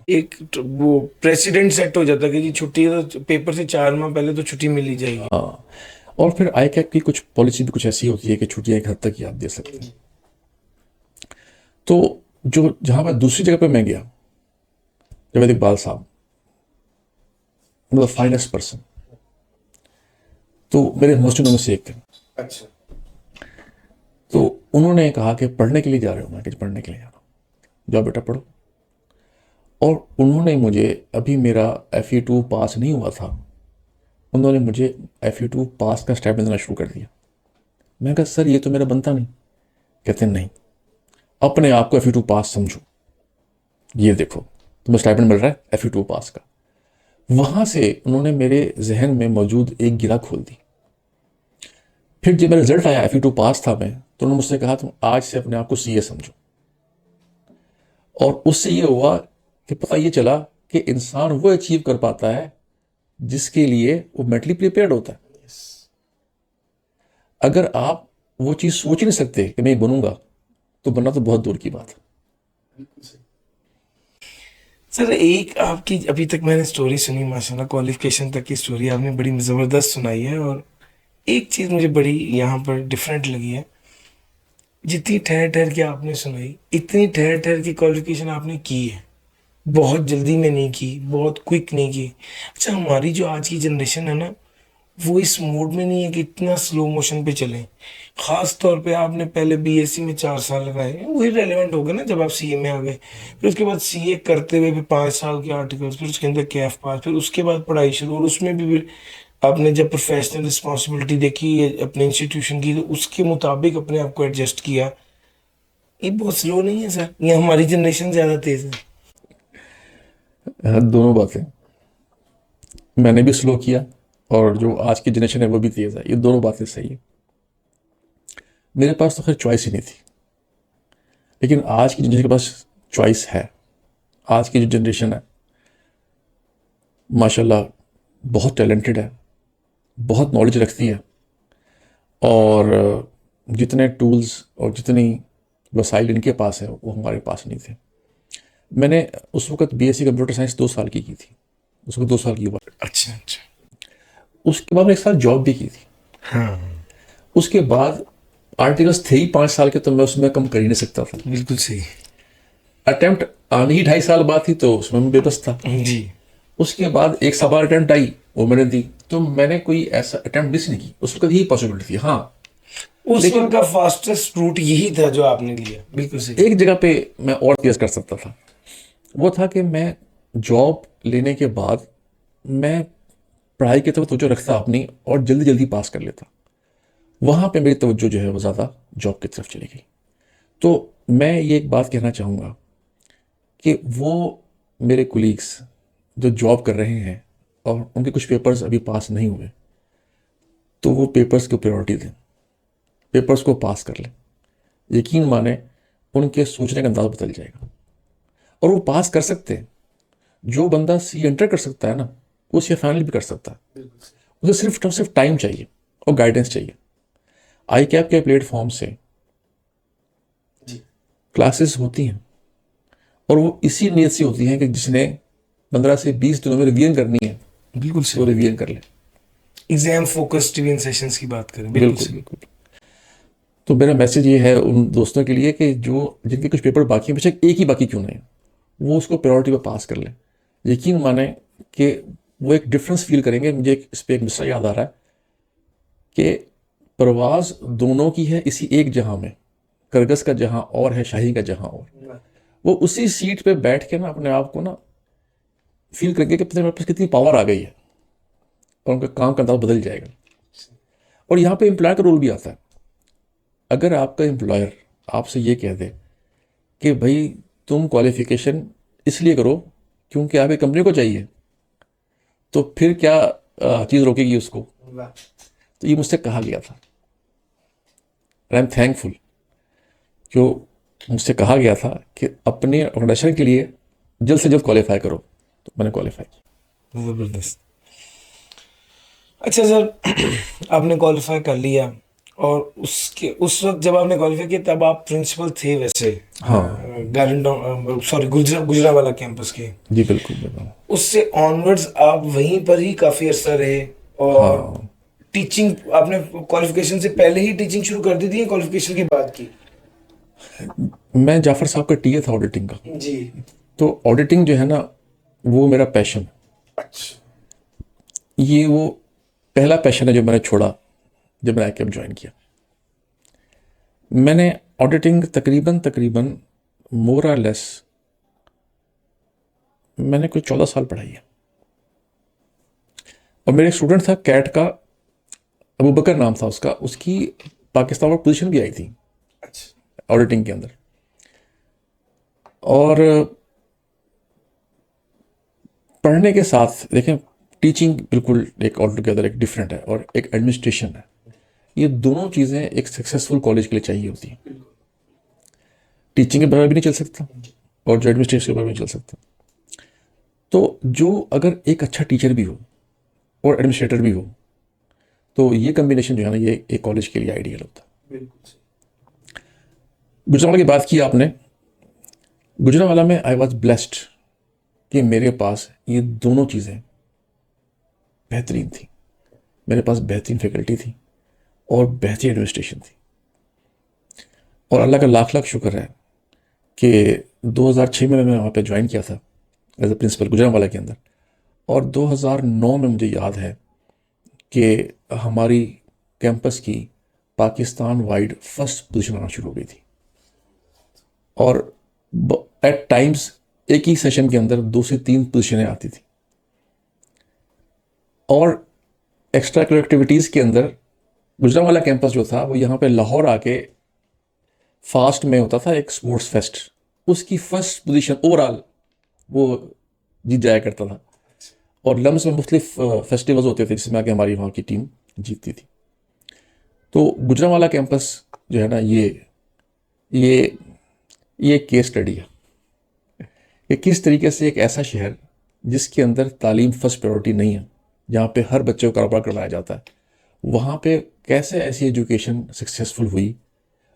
वो प्रेसिडेंट सेट हो जाता कि जी छुट्टी है तो पेपर से 4 माह पहले तो छुट्टी मिल ही जाएगी। हाँ, और फिर आई कैप की कुछ पॉलिसी भी कुछ ऐसी होती है कि छुट्टियां एक हद तक ही आप दे सकते हैं। तो जो जहां पर दूसरी जगह पे मैं गया, जावेद इकबाल साहब, मतलब फाइनेस्ट पर्सन, तो मेरे हॉस्टलों में से एक थे। अच्छा। तो उन्होंने कहा कि पढ़ने के लिए जा रहे हो? मैं कि पढ़ने के लिए जा रहा हूँ। जाओ बेटा पढ़ो। और उन्होंने मुझे, अभी मेरा FE2 पास नहीं हुआ था, उन्होंने मुझे FE2 पास का स्टेप देना शुरू कर दिया। मैं कहा सर ये तो मेरा बनता नहीं। कहते नहीं, अपने आप को FE2 पास समझो, ये देखो तुम्हें स्टाइपेंड मिल रहा है FE2 पास का। वहां से उन्होंने मेरे जहन में मौजूद एक गिरा खोल दी। फिर जब मेरा रिजल्ट आया, FE2 पास था मैं, तो उन्होंने मुझसे कहा तुम आज से अपने आप को CA समझो। और उससे ये हुआ कि पता ये चला कि इंसान वो अचीव कर पाता है जिसके लिए वो मेंटली प्रिपेयर्ड होता है। अगर आप वो चीज सोच नहीं सकते कि मैं बनूंगा, तो बनना तो बहुत दूर की बात है। सर एक आपकी अभी तक मैंने स्टोरी सुनी, माशाल्लाह क्वालिफिकेशन तक की स्टोरी आपने बड़ी ज़बरदस्त सुनाई है, और एक चीज़ मुझे बड़ी यहाँ पर डिफरेंट लगी है। जितनी ठहर ठहर के आपने सुनाई, इतनी ठहर ठहर की क्वालिफिकेशन आपने की है, बहुत जल्दी में नहीं की, बहुत क्विक नहीं की। अच्छा, हमारी जो आज की जनरेशन है ना, वो इस मोड में नहीं है कि इतना स्लो मोशन पे चलें। खास तौर पे आपने पहले बीएससी में 4 साल लगाए, वही रेलेवेंट हो गया ना जब आप सीए में आ गए। फिर उसके बाद सीए करते हुए फिर 5 साल के आर्टिकल्स, फिर उसके अंदर कैफ पास, फिर उसके बाद पढ़ाई शुरू, और उसमें भी फिर आपने जब प्रोफेशनल रिस्पॉन्सिबिलिटी देखी अपने इंस्टीट्यूशन की, तो उसके मुताबिक अपने आप को एडजस्ट किया। ये बहुत स्लो नहीं है सर, ये हमारी जनरेशन ज़्यादा तेज़ है। दोनों बातें, मैंने भी स्लो किया और जो आज की जनरेशन है वो भी तेज है, ये दोनों बातें सही है। मेरे पास तो खैर चॉइस ही नहीं थी, लेकिन आज की जनरेशन के पास चॉइस है। आज की जो जनरेशन है माशाल्लाह बहुत टैलेंटेड है, बहुत नॉलेज रखती है, और जितने टूल्स और जितनी वसाइल इनके पास है वो हमारे पास नहीं थे। मैंने उस वक्त BSc कंप्यूटर साइंस 2 साल की थी, उस वक्त 2 साल की उम्र। अच्छा अच्छा। उसके बाद मैं 1 साल जॉब भी की थी। हाँ, उसके बाद आर्टिकल्स थे ही 5 साल के, तो मैं उसमें कम कर ही नहीं सकता था। बिल्कुल सही। अटेम्प्ट आने ही 2.5 साल बाद थी, तो उसमें मैं बेबस था। जी। उसके बाद एक सवाल अटेम्प्ट आई, वो मैंने दी, तो मैंने कोई ऐसा अटेम्प्ट मिस नहीं की। उस वक्त यही पॉसिबिलिटी थी। हाँ, उस लेकिन वक्त का फास्टेस्ट रूट यही था जो आपने लिया, बिल्कुल सही। एक जगह पे मैं और तेज कर सकता था। वो था कि मैं जॉब लेने के बाद मैं पढ़ाई की तरफ तवज्जो रखता अपनी और जल्दी जल्दी पास कर लेता। वहां पे मेरी तवज्जो जो है वो ज़्यादा जॉब की तरफ चली गई। तो मैं ये एक बात कहना चाहूँगा कि वो मेरे कुलीग्स जो जॉब कर रहे हैं और उनके कुछ पेपर्स अभी पास नहीं हुए, तो वो पेपर्स को प्रायोरिटी दें, पेपर्स को पास कर लें। यकीन माने उनके सोचने का अंदाज बदल जाएगा और वो पास कर सकते हैं। जो बंदा सी एंटर कर सकता है ना, वो सी फाइनल भी कर सकता है। उसे सिर्फ टाइम चाहिए और गाइडेंस चाहिए। आई कैप के प्लेटफॉर्म से क्लासेस होती हैं और वो इसी नीयत से होती हैं कि जिसने 15 से 20 दिनों में रिवीजन करनी है, बिल्कुल वो सही। रिवीजन कर ले। एग्जाम फोकस्ड रिवीजन सेशंस की बात करें, बिल्कुल बिल्कुल सही। बिल्कुल। तो मेरा मैसेज ये है उन दोस्तों के लिए कि जो जिनके कुछ पेपर बाकी हैं, बेशक एक ही बाकी क्यों नहीं, वो उसको प्रायोरिटी पर पास कर लें। यकीन माने कि वो एक डिफरेंस फील करेंगे। मुझे इस पर एक मिसरा याद आ रहा है कि परवाज दोनों की है इसी एक जहां में, करगस का जहां और है, शाही का जहां और, वो उसी सीट पे बैठ के ना अपने आप को ना फील करेंगे कि पता नहीं मेरे पास कितनी पावर आ गई है, और उनका काम का अंदाज बदल जाएगा। और यहाँ पे एम्प्लॉयर का रोल भी आता है। अगर आपका एम्प्लॉयर आपसे ये कह दे कि भाई तुम क्वालिफिकेशन इसलिए करो क्योंकि आपकी कंपनी को चाहिए, तो फिर क्या चीज़ रोकेगी उसको? तो ये मुझसे कहा गया था, आई एम थैंकफुल जो मुझसे कहा गया था कि अपने ऑर्गेनाइजेशन के लिए जल्द से जल्द क्वालिफाई करो, तो मैंने क्वालिफाई किया। ज़बरदस्त। अच्छा सर, आपने क्वालिफाई कर लिया, और उसके उस वक्त जब आपने क्वालिफाई किया तब आप प्रिंसिपल थे वैसे हाँ गारंडा, सॉरी, गुजरावाला कैंपस के। जी, बिल्कुल बिल्कुल। उससे ऑनवर्ड्स आप वहीं पर ही काफ़ी अर्सा रहे, और हाँ, टीचिंग आपने क्वालिफिकेशन से पहले ही टीचिंग शुरू कर दी थी या क्वालिफिकेशन के बाद की? मैं जाफर साहब का टीए था ऑडिटिंग का। जी। तो ऑडिटिंग जो है ना, वो मेरा पैशन, अच्छा। ये वो पहला पैशन है जो मैंने छोड़ा जब मैंने आईकेएप ज्वाइन किया। मैंने ऑडिटिंग तकरीबन तकरीबन मोर और लेस मैंने कोई 14 साल पढ़ाई है। और मेरे एक स्टूडेंट था कैट का, अबू बकर नाम था उसका, उसकी पाकिस्तान में पोजीशन भी आई थी अच्छा। ऑडिटिंग के अंदर। और पढ़ने के साथ देखें, टीचिंग बिल्कुल एक ऑल टुगेदर एक डिफरेंट है, और एक एडमिनिस्ट्रेशन है। ये दोनों चीज़ें एक सक्सेसफुल कॉलेज के लिए चाहिए होती हैं। टीचिंग के बगैर भी नहीं चल सकता, और जो एडमिनिस्ट्रेशन के बगैर भी नहीं चल सकता। तो जो अगर एक अच्छा टीचर भी हो और एडमिनिस्ट्रेटर भी हो, तो ये कम्बिनेशन जो है ना, ये एक कॉलेज के लिए आइडियल होता है। बिल्कुल। गुजरावाला की बात की आपने, गुजरावाला में आई वॉज ब्लेस्ड कि मेरे पास ये दोनों चीज़ें बेहतरीन थी। मेरे पास बेहतरीन फैकल्टी थी और बेहतरीन एडमिनिस्ट्रेशन थी। और अल्लाह का लाख लाख शुक्र है कि 2006 में मैं वहाँ पे ज्वाइन किया था एज ए प्रिंसिपल गुजरावाला के अंदर। और 2009 में मुझे याद है कि हमारी कैंपस की पाकिस्तान वाइड फर्स्ट पोजीशन आना शुरू हो गई थी। और एट टाइम्स एक ही सेशन के अंदर 2 से 3 पोजीशनें आती थी। और एक्स्ट्रा करिकुलर एक्टिविटीज़ के अंदर गुजरावाला कैंपस जो था, वो यहाँ पे लाहौर आके फास्ट में होता था एक स्पोर्ट्स फेस्ट, उसकी फर्स्ट पोजीशन ओवरऑल वो जीत जाया करता था। और लम्स में मुख्तलिफ फेस्टिवल्स होते थे जिसमें आके हमारी वहाँ की टीम जीतती थी। तो गुजरावाला कैंपस जो है ना, ये ये केस स्टडी है कि किस तरीके से एक ऐसा शहर जिसके अंदर तालीम फर्स्ट प्रायोरिटी नहीं है, जहाँ पे हर बच्चे को कारोबार करवाया जाता है, वहाँ पे कैसे ऐसी एजुकेशन सक्सेसफुल हुई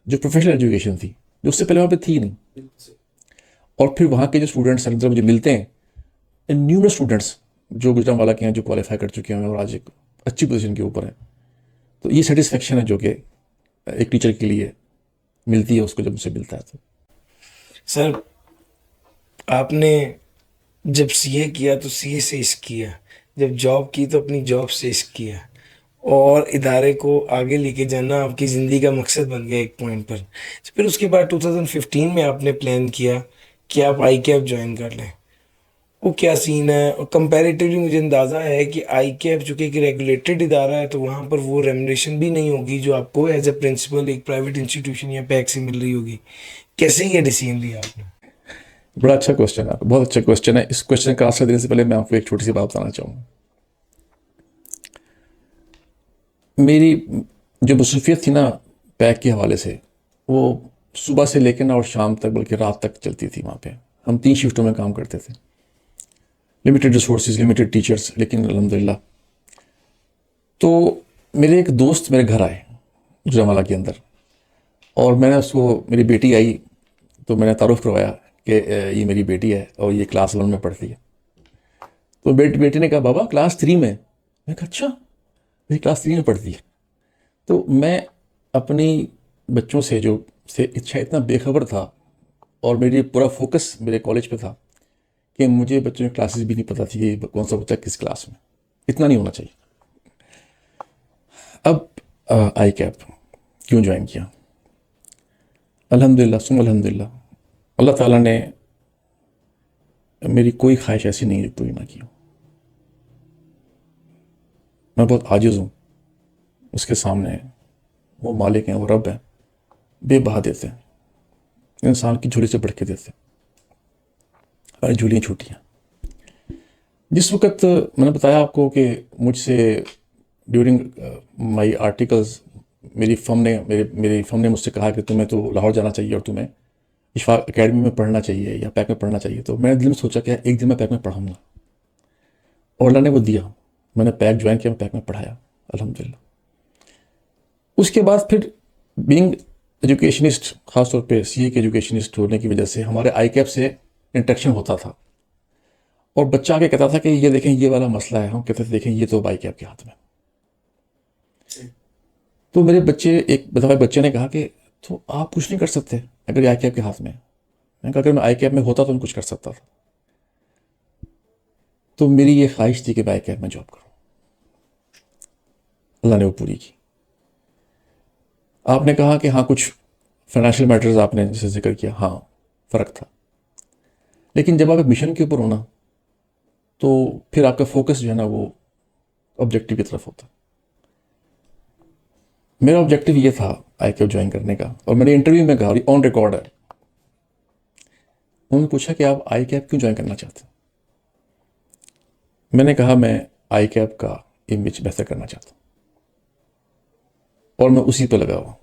जो प्रोफेशनल एजुकेशन थी, जो उससे पहले वहाँ पे थी नहीं। और फिर वहाँ के जो स्टूडेंट्स हैं, मुझे मिलते हैं न्यूमरस स्टूडेंट्स जो गुजरावाला के हैं, जो क्वालिफाई कर चुके हैं और आज एक अच्छी पोजीशन के ऊपर हैं। तो ये सेटिस्फेक्शन है जो कि एक टीचर के लिए मिलती है उसको जब मुझसे मिलता है। तो सर, आपने जब सीए किया तो सीए से इश्क किया, जब जॉब की तो अपनी जॉब से इश्क किया, और इदारे को आगे लेके जाना आपकी ज़िंदगी का मकसद बन गया एक पॉइंट पर। फिर उसके बाद 2015 में आपने प्लान किया कि आप आईकेएप ज्वाइन कर लें। वो क्या सीन है? और कंपैरेटिवली मुझे अंदाज़ा है कि आईकेएप चूँकि एक रेगुलेटेड इदारा है, तो वहाँ पर वो रेमुनरेशन भी नहीं होगी जो आपको एज ए प्रिंसिपल एक प्राइवेट इंस्टीट्यूशन या पैक से मिल रही होगी। कैसे ये डिसीजन लिया आपने? बड़ा अच्छा क्वेश्चन है, बहुत अच्छा क्वेश्चन है। इस क्वेश्चन का आंसर देने से पहले मैं आपको एक छोटी सी बात बताना चाहूँगा। मेरी जो मसरूफियत थी ना पैक के हवाले से, वो सुबह से लेकर ना और शाम तक, बल्कि रात तक चलती थी। वहाँ पे हम 3 शिफ्टों में काम करते थे, लिमिटेड रिसोर्सेज, लिमिटेड टीचर्स, लेकिन अल्हम्दुलिल्लाह। तो मेरे एक दोस्त मेरे घर आए गुजरावाला के अंदर, और मैंने उसको, मेरी बेटी आई तो मैंने तारुफ करवाया कि ये मेरी बेटी है और ये क्लास 1 में पढ़ती है। तो बेटी ने कहा बाबा क्लास 3 में। मैं कहा अच्छा, मेरी क्लास 3 में पढ़ती है। तो मैं अपनी बच्चों से जो से इच्छा इतना बेखबर था, और मेरी पूरा फोकस मेरे कॉलेज पे था कि मुझे बच्चों की क्लासेस भी नहीं पता थी कि कौन सा बच्चा किस क्लास में। इतना नहीं होना चाहिए। अब आईकेएप क्यों ज्वाइन किया? अल्हम्दुलिल्लाह सुम अल्हम्दुलिल्लाह, अल्लाह ताला ने मेरी कोई ख्वाहिश ऐसी नहीं है जो पूरी ना की हो। मैं बहुत आजिज़ हूँ उसके सामने। वो मालिक हैं, वो रब हैं, बेबहा देते हैं, इंसान की झोली से बढ़ के देते हैं, हमारी झोलियाँ छोटी हैं। जिस वक्त मैंने बताया आपको कि मुझसे ड्यूरिंग माय आर्टिकल्स मेरी फर्म ने मुझसे कहा कि तुम्हें तो लाहौर जाना चाहिए और तुम्हें इशफाक एकेडमी में पढ़ना चाहिए या पैक में पढ़ना चाहिए, तो मैंने दिल में सोचा कि एक दिन मैं पैक में पढ़ाऊँगा, और अल्लाह ने वो दिया। मैंने पैक ज्वाइन किया, मैं पैक में पढ़ाया अल्हम्दुलिल्लाह। उसके बाद फिर बीइंग एजुकेशनिस्ट, ख़ासतौर पे सीए के एजुकेशनिस्ट होने की वजह से हमारे आई कैप से इंटरेक्शन होता था, और बच्चा आके कहता था कि ये देखें ये वाला मसला है, हम कहते थे देखें ये तो आई कैप के हाथ में। तो मेरे बच्चे, एक दफ़ा बच्चे ने कहा कि तो आप कुछ नहीं कर सकते अगर आई कैप के हाथ में है। मैंने कहा अगर मैं आई कैप में होता तो मैं कुछ कर सकता था। तो मेरी ये ख्वाहिश थी कि मैं आई कैप में जॉब करूँ, अल्लाह ने वो पूरी की। आपने कहा कि हाँ कुछ फाइनेंशियल मैटर्स आपने जैसे जिक्र किया, हाँ फ़र्क था, लेकिन जब आप एक मिशन के ऊपर होना तो फिर आपका फोकस जो है ना वो ऑब्जेक्टिव की तरफ होता है। मेरा ऑब्जेक्टिव ये था आई कैप ज्वाइन करने का, और मैंने इंटरव्यू में कहा, ऑन रिकॉर्ड है, उन्होंने पूछा कि आप आई कैप क्यों ज्वाइन करना चाहते हैं। मैंने कहा मैं आई कैप का इमेज बेहतर करना चाहता हूँ, और मैं उसी पे लगा हुआ।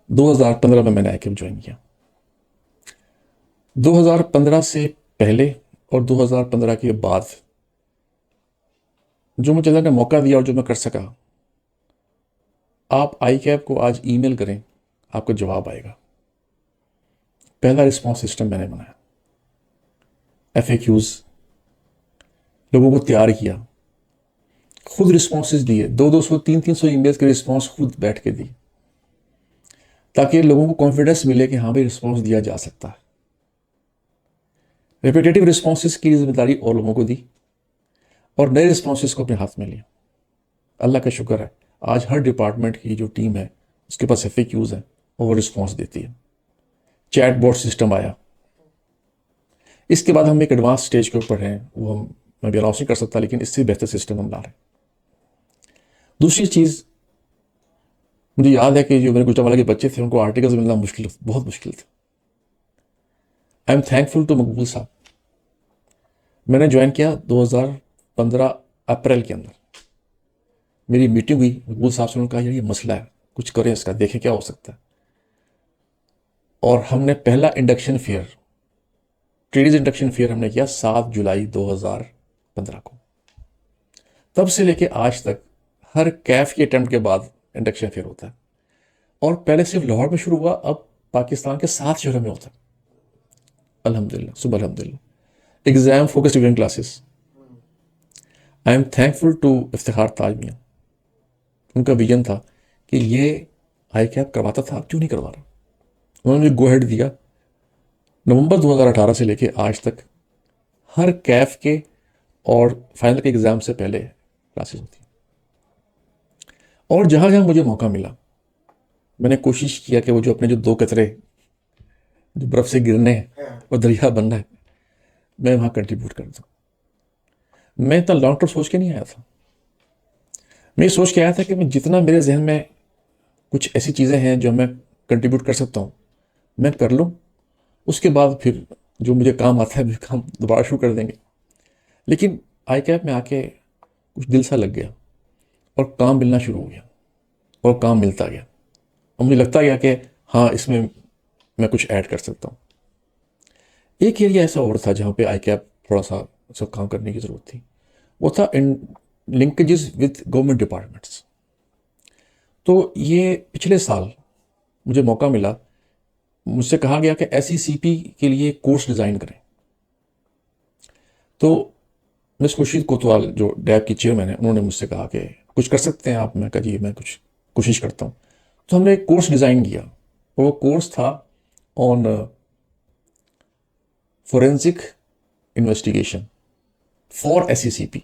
2015 में मैंने आई कैप ज्वाइन किया। 2015 से पहले और 2015 के बाद जो मुझे अल्लाह ने मौका दिया और जो मैं कर सका, आप आई कैप को आज ईमेल करें, आपको जवाब आएगा। पहला रिस्पॉन्स सिस्टम मैंने बनाया, FAQs लोगों को तैयार किया, खुद रिस्पॉन्सेज दिए, 200 300 ईमेल्स के रिस्पॉन्स खुद बैठ के दिए, ताकि लोगों को कॉन्फिडेंस मिले कि हाँ भाई रिस्पॉन्स दिया जा सकता है। रिपीटेटिव रिस्पॉन्सेज की जिम्मेदारी और लोगों को दी, और नए रिस्पॉन्सेज को अपने हाथ में लिया। अल्लाह का शुक्र है आज हर डिपार्टमेंट की जो टीम है उसके पास FAQs हैं और वो रिस्पॉन्स देती है। चैट बोर्ड सिस्टम आया, इसके बाद हम एक एडवांस स्टेज के ऊपर हैं, वो मैं भी अनाउंस नहीं कर सकता, लेकिन इससे बेहतर सिस्टम हम ला रहे हैं। दूसरी चीज़, मुझे याद है कि जो मेरे गुजरावाला के बच्चे थे उनको आर्टिकल्स मिलना मुश्किल, बहुत मुश्किल था। आई एम थैंकफुल टू मकबूल साहब। मैंने ज्वाइन किया 2015 अप्रैल के अंदर, मेरी मीटिंग हुई मकबूल साहब से, उन्होंने कहा यार ये मसला है, कुछ करें इसका, देखें क्या हो सकता है। और हमने पहला induction fair, traders induction fair हमने किया 7 जुलाई 2015 को। तब से लेके आज तक हर कैफ के अटेम्प्ट के बाद इंडक्शन फेयर होता है, और पहले सिर्फ लाहौर में शुरू हुआ, अब पाकिस्तान के 7 शहरों में होता है अल्हम्दुलिल्लाह, सुबह अल्हम्दुलिल्लाह। Exam focused event classes. I am thankful to Iftikhar Taj Mian, उनका विजन था कि ये आई कैप करवाता था, क्यों नहीं करवा रहा। उन्होंने मुझे गो हेड दिया। नवंबर 2018 से लेके आज तक हर कैफ के और फाइनल के एग्ज़ाम से पहले क्लासेस होती हैं, और जहाँ जहाँ मुझे मौका मिला मैंने कोशिश किया कि वो जो अपने जो 2 कतरे जो बर्फ़ से गिरने हैं और दरिया बनना है, मैं वहाँ कंट्रीब्यूट कर दूँ। मैं इतना लॉन्ग टर्म सोच के नहीं आया था, मैं ये सोच के आया था कि मैं जितना मेरे जहन में कुछ ऐसी चीज़ें हैं जो मैं कंट्रीब्यूट कर सकता हूँ मैं कर लूँ, उसके बाद फिर जो मुझे काम आता है मुझे काम दोबारा शुरू कर देंगे। लेकिन आई कैप में आके कुछ दिल सा लग गया, और काम मिलना शुरू हो गया, और काम मिलता गया, और मुझे लगता गया कि हाँ इसमें मैं कुछ ऐड कर सकता हूँ। एक एरिया ऐसा और था जहाँ पे आई कैप थोड़ा सा सब काम करने की ज़रूरत थी, वो था इन लिंकेजेस विद गवर्नमेंट डिपार्टमेंट्स। तो ये पिछले साल मुझे मौका मिला, मुझसे कहा गया कि SECP के लिए कोर्स डिज़ाइन करें। तो मिस खुर्शीद कोतवाल जो डैब की चेयरमैन है, उन्होंने मुझसे कहा कि कुछ कर सकते हैं आप। मैं कहा जी मैं कुछ कोशिश करता हूँ। तो हमने एक कोर्स डिज़ाइन किया, और वो कोर्स था on forensic investigation for SECP।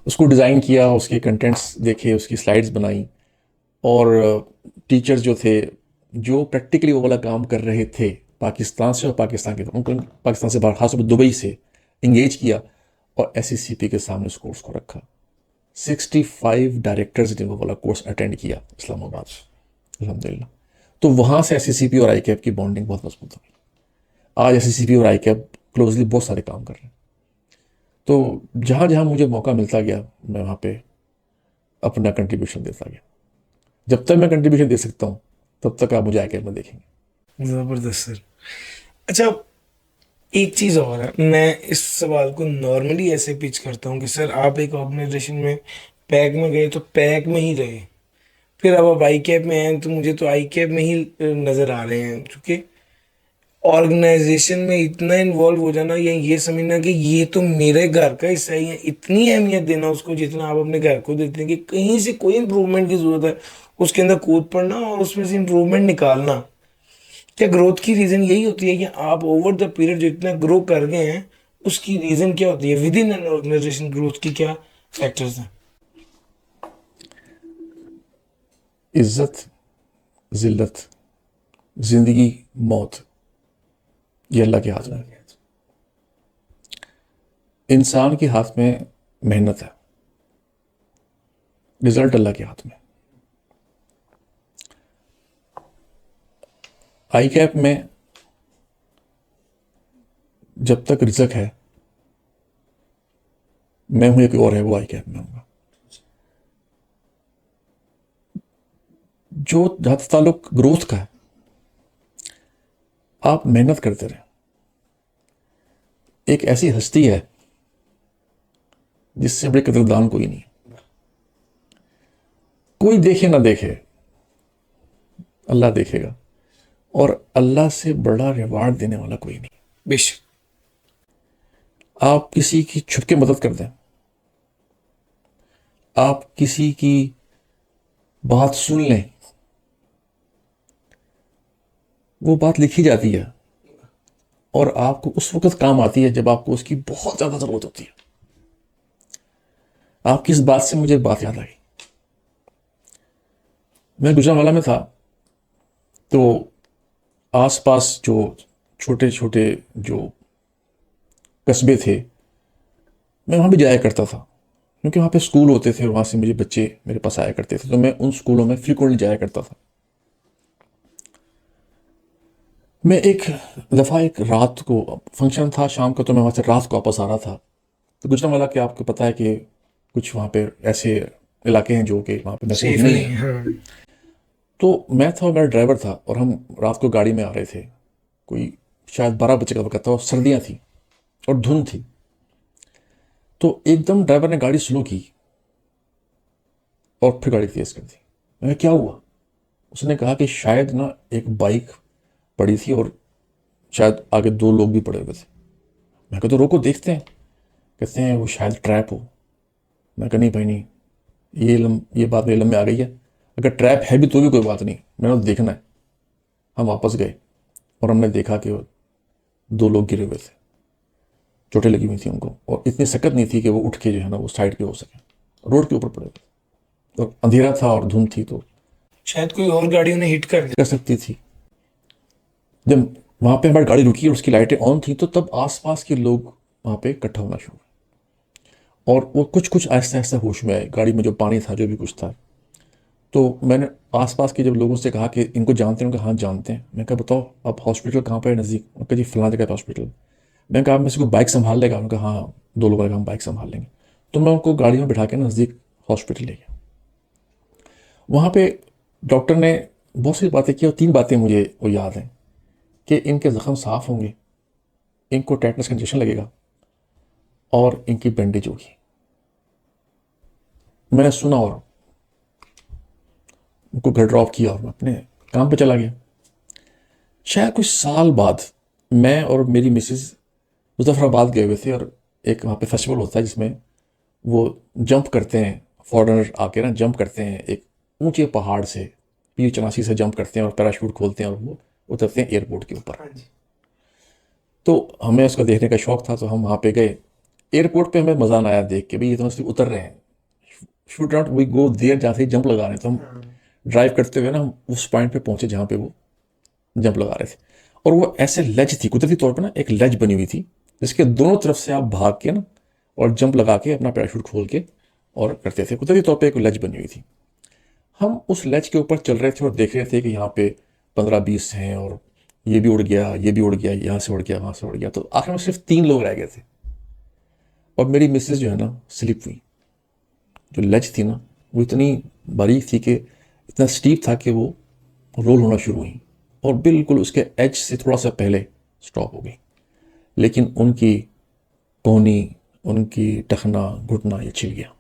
उसको डिज़ाइन किया, उसके कंटेंट्स देखे, उसकी स्लाइड्स बनाई, और टीचर्स जो थे, जो प्रैक्टिकली वो वाला काम कर रहे थे पाकिस्तान से और पाकिस्तान के, उनको पाकिस्तान से बाहर खासतौर पर दुबई से इंगेज किया और SECP के सामने उस कोर्स को रखा। 65 डायरेक्टर्स ने वो वाला कोर्स अटेंड किया इस्लामाबाद से, अल्हम्दुलिल्लाह। तो वहाँ से SECP और ICAP की बॉन्डिंग बहुत मजबूत हो गई। आज SECP और ICAP क्लोजली बहुत सारे काम कर रहे हैं। तो जहाँ जहाँ मुझे मौका मिलता गया मैं वहाँ पे अपना कंट्रीब्यूशन देता गया। जब तक मैं कंट्रीब्यूशन दे सकता हूँ तब तक आप मुझे ICAP में देखेंगे। ज़बरदस्त सर। अच्छा, एक चीज़ और है, मैं इस सवाल को नॉर्मली ऐसे पिच करता हूँ कि सर आप एक ऑर्गेनाइजेशन में पैक में गए तो पैक में ही रहे, फिर अब आप आई कैप में हैं तो मुझे तो आई कैप में ही नज़र आ रहे हैं, क्योंकि ऑर्गेनाइजेशन में इतना इन्वॉल्व हो जाना या ये समझना कि ये तो मेरे घर का हिस्सा ही है, इतनी अहमियत देना उसको जितना आप अपने घर को देते हैं कि कहीं से कोई इम्प्रूवमेंट की ज़रूरत है उसके अंदर कूद पड़ना और उसमें से इम्प्रूवमेंट निकालना। क्या ग्रोथ की रीज़न यही होती है कि आप ओवर द पीरियड जो इतना ग्रो कर गए हैं उसकी रीज़न क्या होती है within an organisation growth की, क्या फैक्टर्स हैं? इज्जत, जिल्लत, जिंदगी, मौत, ये अल्लाह के हाथ में है। इंसान के हाथ में मेहनत है, रिजल्ट अल्लाह के हाथ में। ICAP में जब तक रिजक है, मैं हूं या कोई और है, वो ICAP में होगा। जो जहां तक ताल्लुक ग्रोथ का है, आप मेहनत करते रहें। एक ऐसी हस्ती है जिससे बड़े कदरदान कोई नहीं। कोई देखे ना देखे, अल्लाह देखेगा, और अल्लाह से बड़ा रिवार्ड देने वाला कोई नहीं। बेशक। आप किसी की छुप के मदद कर दें, आप किसी की बात सुन लें, वो बात लिखी जाती है और आपको उस वक्त काम आती है जब आपको उसकी बहुत ज्यादा जरूरत होती है। आपकी इस बात से मुझे एक बात याद आई। मैं गुजरांवाला में था, तो आसपास जो छोटे छोटे जो कस्बे थे, मैं वहाँ भी जाया करता था, क्योंकि वहाँ पे स्कूल होते थे और वहाँ से मुझे बच्चे मेरे पास आया करते थे, तो मैं उन स्कूलों में फ्रीक्वेंटली जाया करता था। मैं एक दफ़ा एक रात को फंक्शन था शाम का, तो मैं वहाँ से रात को वापस आ रहा था। तो गुजरांवाला के आपको पता है कि कुछ वहाँ पे ऐसे इलाके हैं जो कि वहाँ पे महफूज सेफ नहीं नहीं है। है, हाँ। तो मैं था और मेरा ड्राइवर था और हम रात को गाड़ी में आ रहे थे। कोई शायद 12 बजे का वक्त था और सर्दियाँ थी और धुंध थी। तो एकदम ड्राइवर ने गाड़ी स्लो की और फिर गाड़ी तेज कर दी। मैं क्या हुआ? उसने कहा कि शायद ना एक बाइक पड़ी थी और शायद आगे 2 लोग भी पड़े हुए थे। मैं कहा तो रोको देखते हैं। कहते हैं वो शायद ट्रैप हो। मैं कहा नहीं भाई नहीं, ये बात मेरे लम्बे आ गई है। अगर ट्रैप है भी तो भी कोई बात नहीं, मैंने तो देखना है। हम वापस गए और हमने देखा कि वो 2 लोग गिरे हुए थे, चोटें लगी हुई थी उनको, और इतनी सकत नहीं थी कि वो उठ के जो है ना वो साइड पे हो सके। रोड के ऊपर पड़े हुए और अंधेरा था और धुंध थी, तो शायद कोई और गाड़ी उन्हें हिट कर दे। कर सकती थी। जब वहां पे हमारी गाड़ी रुकी और उसकी लाइटें ऑन थी, तो तब आसपास के लोग वहां पे इकट्ठा होना शुरू हुए और वो कुछ कुछ आहिस्ता आहिस्ता होश में आए। गाड़ी में जो पानी था, जो भी कुछ था, तो मैंने आसपास के जब लोगों से कहा कि इनको जानते हैं, उनका हाँ जानते हैं। मैं कहा बताओ आप हॉस्पिटल कहाँ पर है नज़दीक? उनका जी फलां जगह पे हॉस्पिटल। मैं कहा आप में से कोई बाइक संभाल लेगा? उनका हाँ 2 लोगों का हम बाइक संभाल लेंगे। तो मैं उनको गाड़ी में बिठा के नज़दीक हॉस्पिटल ले गया। वहाँ पे डॉक्टर ने बहुत सी बातें की और 3 बातें मुझे वो याद हैं कि इनके ज़ख्म साफ़ होंगे, इनको टेटनस का इंजेक्शन लगेगा और इनकी बैंडेज होगी। मैंने सुना और उनको घर ड्रॉप किया और मैं अपने काम पे चला गया। शायद कुछ साल बाद मैं और मेरी मिसेस मुजफ्फराबाद गए हुए थे और एक वहाँ पे फेस्टिवल होता है जिसमें वो जंप करते हैं, फॉरेनर आके ना जंप करते हैं एक ऊंचे पहाड़ से, P84 से जंप करते हैं और पैराशूट खोलते हैं और वो उतरते हैं एयरपोर्ट के ऊपर। हाँ जी। तो हमें उसको देखने का शौक था, तो हम वहाँ पे गए। एयरपोर्ट पे हमें मज़ा ना आया देख के, भाई ये तो सिर्फ उतर रहे हैं, shouldn't we go there, जहाँ से जंप लगा रहे हैं। तो हम ड्राइव करते हुए ना हम उस पॉइंट पे पहुंचे जहाँ पे वो जंप लगा रहे थे। और वो ऐसे लेज थी, कुदरती तौर पे ना एक लेज बनी हुई थी जिसके दोनों तरफ से आप भाग के ना और जंप लगा के अपना पैराशूट खोल के और करते थे। कुदरती तौर पे एक लेज बनी हुई थी। हम उस लेज के ऊपर चल रहे थे और देख रहे थे कि यहाँ पे 15-20 हैं और ये भी उड़ गया, ये भी उड़ गया, यहाँ से उड़ गया, वहाँ से उड़ गया। तो आखिर में सिर्फ 3 लोग रह गए थे और मेरी मिसेज जो है ना स्लिप हुई। जो लेज थी ना वो इतनी बारीक थी कि इतना स्टीप था कि वो रोल होना शुरू हुई और बिल्कुल उसके एज से थोड़ा सा पहले स्टॉप हो गई। लेकिन उनकी कोहनी, उनकी टखना, घुटना ये छिल गया,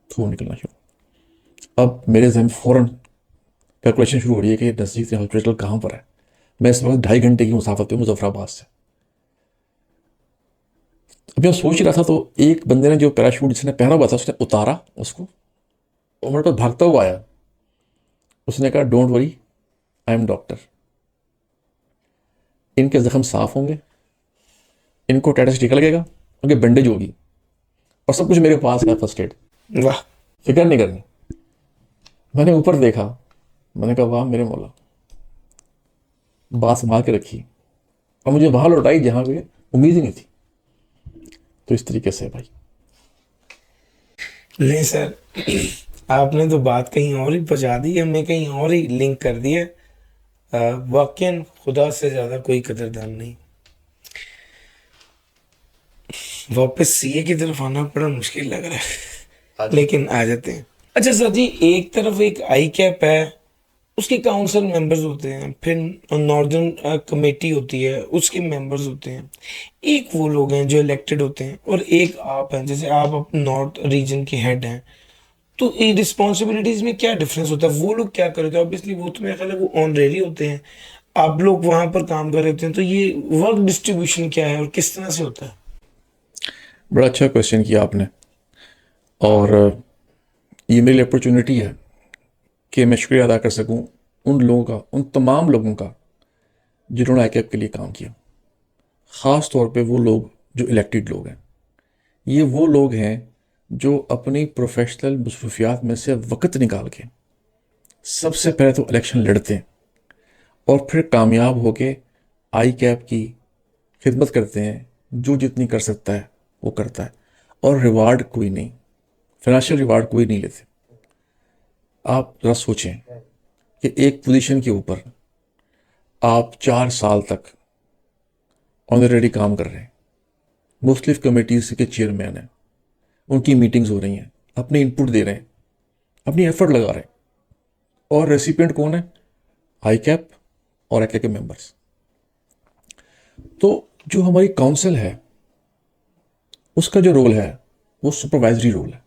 खून निकलना शुरू। अब मेरे जहन में फ़ौरन कैलकुलेशन शुरू हो रही है कि नज़दीक से हॉस्पिटल कहाँ पर है। मैं इस वक्त 2.5 घंटे की मुसाफत पे मुजफ्फराबाद से। अभी मैं सोच ही रहा था तो एक बंदे ने जो पैराशूट जिसने पहना हुआ था उसने उतारा उसको और मेरे पास भागता हुआ आया। उसने कहा don't worry, I am doctor, इनके जख्म साफ होंगे, इनको टेटस टीका लगेगा, उनकी बैंडेज होगी और सब कुछ मेरे पास है फर्स्ट एड, वाह। फिक्र नहीं करनी। मैंने ऊपर देखा, मैंने कहा वाह मेरे मौला, बात संभाल के रखी और मुझे वहां लौटाई जहां पे उम्मीद ही नहीं थी। तो इस तरीके से भाई। नहीं सर, आपने तो बात कहीं और ही पहुंचा दी, हमने कहीं और ही लिंक कर दिया। वाकई खुदा से ज्यादा कोई कदरदान नहीं। वापस सीए की तरफ आना बड़ा मुश्किल लग रहा है, लेकिन आ जाते हैं। अच्छा सर जी, एक तरफ एक आई कैप है, उसके काउंसिल मेंबर्स होते हैं, फिर नॉर्दर्न कमेटी होती है, उसके मेंबर्स होते हैं। एक वो लोग हैं जो इलेक्टेड होते हैं और एक आप हैं, जैसे आप नॉर्थ रीजन के हेड हैं। तो ये रिस्पॉन्सिबिलिटीज में क्या डिफरेंस होता है? वो लोग क्या करते हैं? ऑब्वियसली वो तो मेरा ख्याल है वो ऑनरेरी होते हैं, आप लोग वहां पर काम कर रहे होते हैं। तो ये वर्क डिस्ट्रीब्यूशन क्या है और किस तरह से होता है? बड़ा अच्छा क्वेश्चन किया आपने और ये मेरी अपॉर्चुनिटी है कि मैं शुक्रिया अदा कर सकूं उन लोगों का, उन तमाम लोगों का जिन्होंने आईकैप के लिए काम किया। ख़ास तौर पे वो लोग जो इलेक्टेड लोग हैं। ये वो लोग हैं जो अपनी प्रोफेशनल मसरूफियात में से वक्त निकाल के सबसे पहले तो इलेक्शन लड़ते हैं और फिर कामयाब होके आई कैप की खिदमत करते हैं। जो जितनी कर सकता है वो करता है और रिवार्ड कोई नहीं, फाइनेंशियल रिवार्ड कोई नहीं लेते। आप ज़रा सोचें कि एक पोजीशन के ऊपर आप 4 साल तक ऑनरेडी काम कर रहे हैं, मुख्तलिफ कमेटीज़ के चेयरमैन हैं, उनकी मीटिंग्स हो रही हैं, अपनी इनपुट दे रहे हैं, अपनी एफर्ट लगा रहे हैं और रेसिपिएंट कौन है? आई कैप और आई के मेंबर्स। तो जो हमारी काउंसिल है उसका जो रोल है वो सुपरवाइजरी रोल है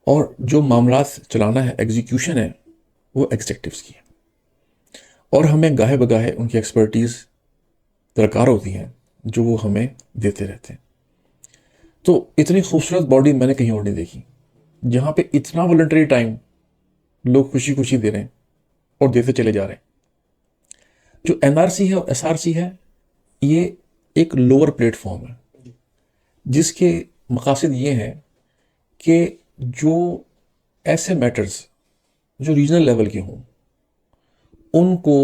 और जो मामलात चलाना है, एग्जीक्यूशन है, वो एग्जीक्यूटिव्स की है और हमें गाहे बगाहे उनकी एक्सपर्टीज़ दरकार होती हैं जो वो हमें देते रहते हैं। तो इतनी खूबसूरत बॉडी मैंने कहीं और नहीं देखी जहाँ पे इतना वॉलंटरी टाइम लोग खुशी खुशी दे रहे हैं और देते चले जा रहे हैं। जो एनआरसी है और एसआरसी है ये एक लोअर प्लेटफॉर्म है जिसके मकासद ये हैं कि जो ऐसे मैटर्स जो रीजनल लेवल के हों उनको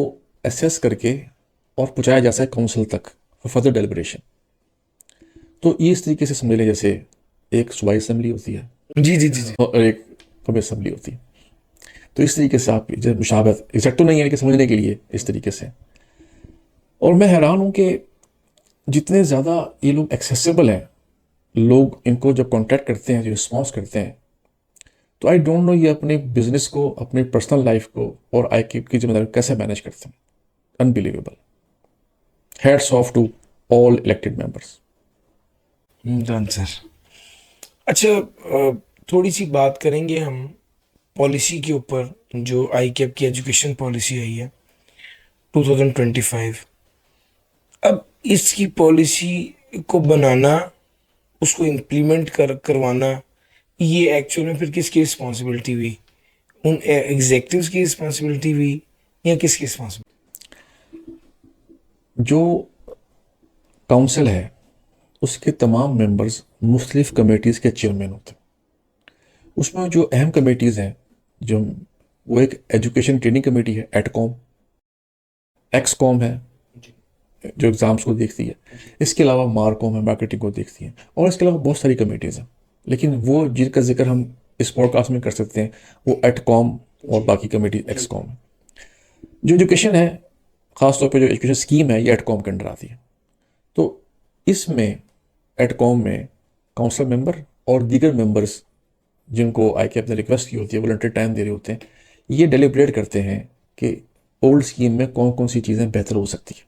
एसेस करके और पहुँचाया जा सके काउंसिल तक फॉर फर्दर डेलिब्रेशन। तो ये इस तरीके से समझ लें जैसे एक सूबाई असम्बली होती है जी जी जी जी। और एक कौमी असम्बली होती है। तो इस तरीके से आप जब मुशाबहत एग्जैक्ट तो नहीं है लेकिन समझने के लिए इस तरीके से। और मैं हैरान हूँ कि जितने ज़्यादा ये लोग एक्सेसिबल हैं, लोग इनको जब कॉन्टैक्ट करते हैं, जो रिस्पॉन्स करते हैं, तो आई डोंट नो ये अपने बिजनेस को, अपनी पर्सनल लाइफ को और आई की जिम्मेदारी कैसे मैनेज करते हैं। Unbelievable. Hats off to all elected members. Done sir. अच्छा, थोड़ी सी बात करेंगे हम पॉलिसी के ऊपर। जो आई कैप की एजुकेशन पॉलिसी आई है 2025, अब इसकी पॉलिसी को बनाना, उसको इम्प्लीमेंट करवाना, ये एक्चुअल में फिर किसकी रिस्पॉन्सिबिलिटी हुई? उन एग्जेक्टिव्स की रिस्पॉन्सिबिलिटी हुई या किसकी रिस्पॉन्सिबिलिटी? जो काउंसिल है उसके तमाम मेंबर्स मुख्तलिफ कमेटीज़ के चेयरमैन होते हैं। उसमें जो अहम कमेटीज़ हैं, जो वो एक एजुकेशन ट्रेनिंग कमेटी है, एटकॉम, एक्सकॉम है जो एग्ज़ाम्स को देखती है, इसके अलावा मारकॉम है, मार्केटिंग को देखती है, और इसके अलावा बहुत सारी कमेटीज़ हैं। लेकिन वो जिनका जिक्र हम इस पॉडकास्ट में कर सकते हैं वो एटकॉम और बाकी कमेटी एक्सकॉम है। जो एजुकेशन है, ख़ासतौर पे जो एजुकेशन स्कीम है, ये एटकॉम के अंडर आती है। तो इसमें एटकॉम में काउंसिल मेंबर और दीगर मेंबर्स जिनको आई कैप ने रिक्वेस्ट की होती है, वॉलंटियर टाइम दे रहे होते हैं, ये डेलिब्रेट करते हैं कि ओल्ड स्कीम में कौन कौन सी चीज़ें बेहतर हो सकती है,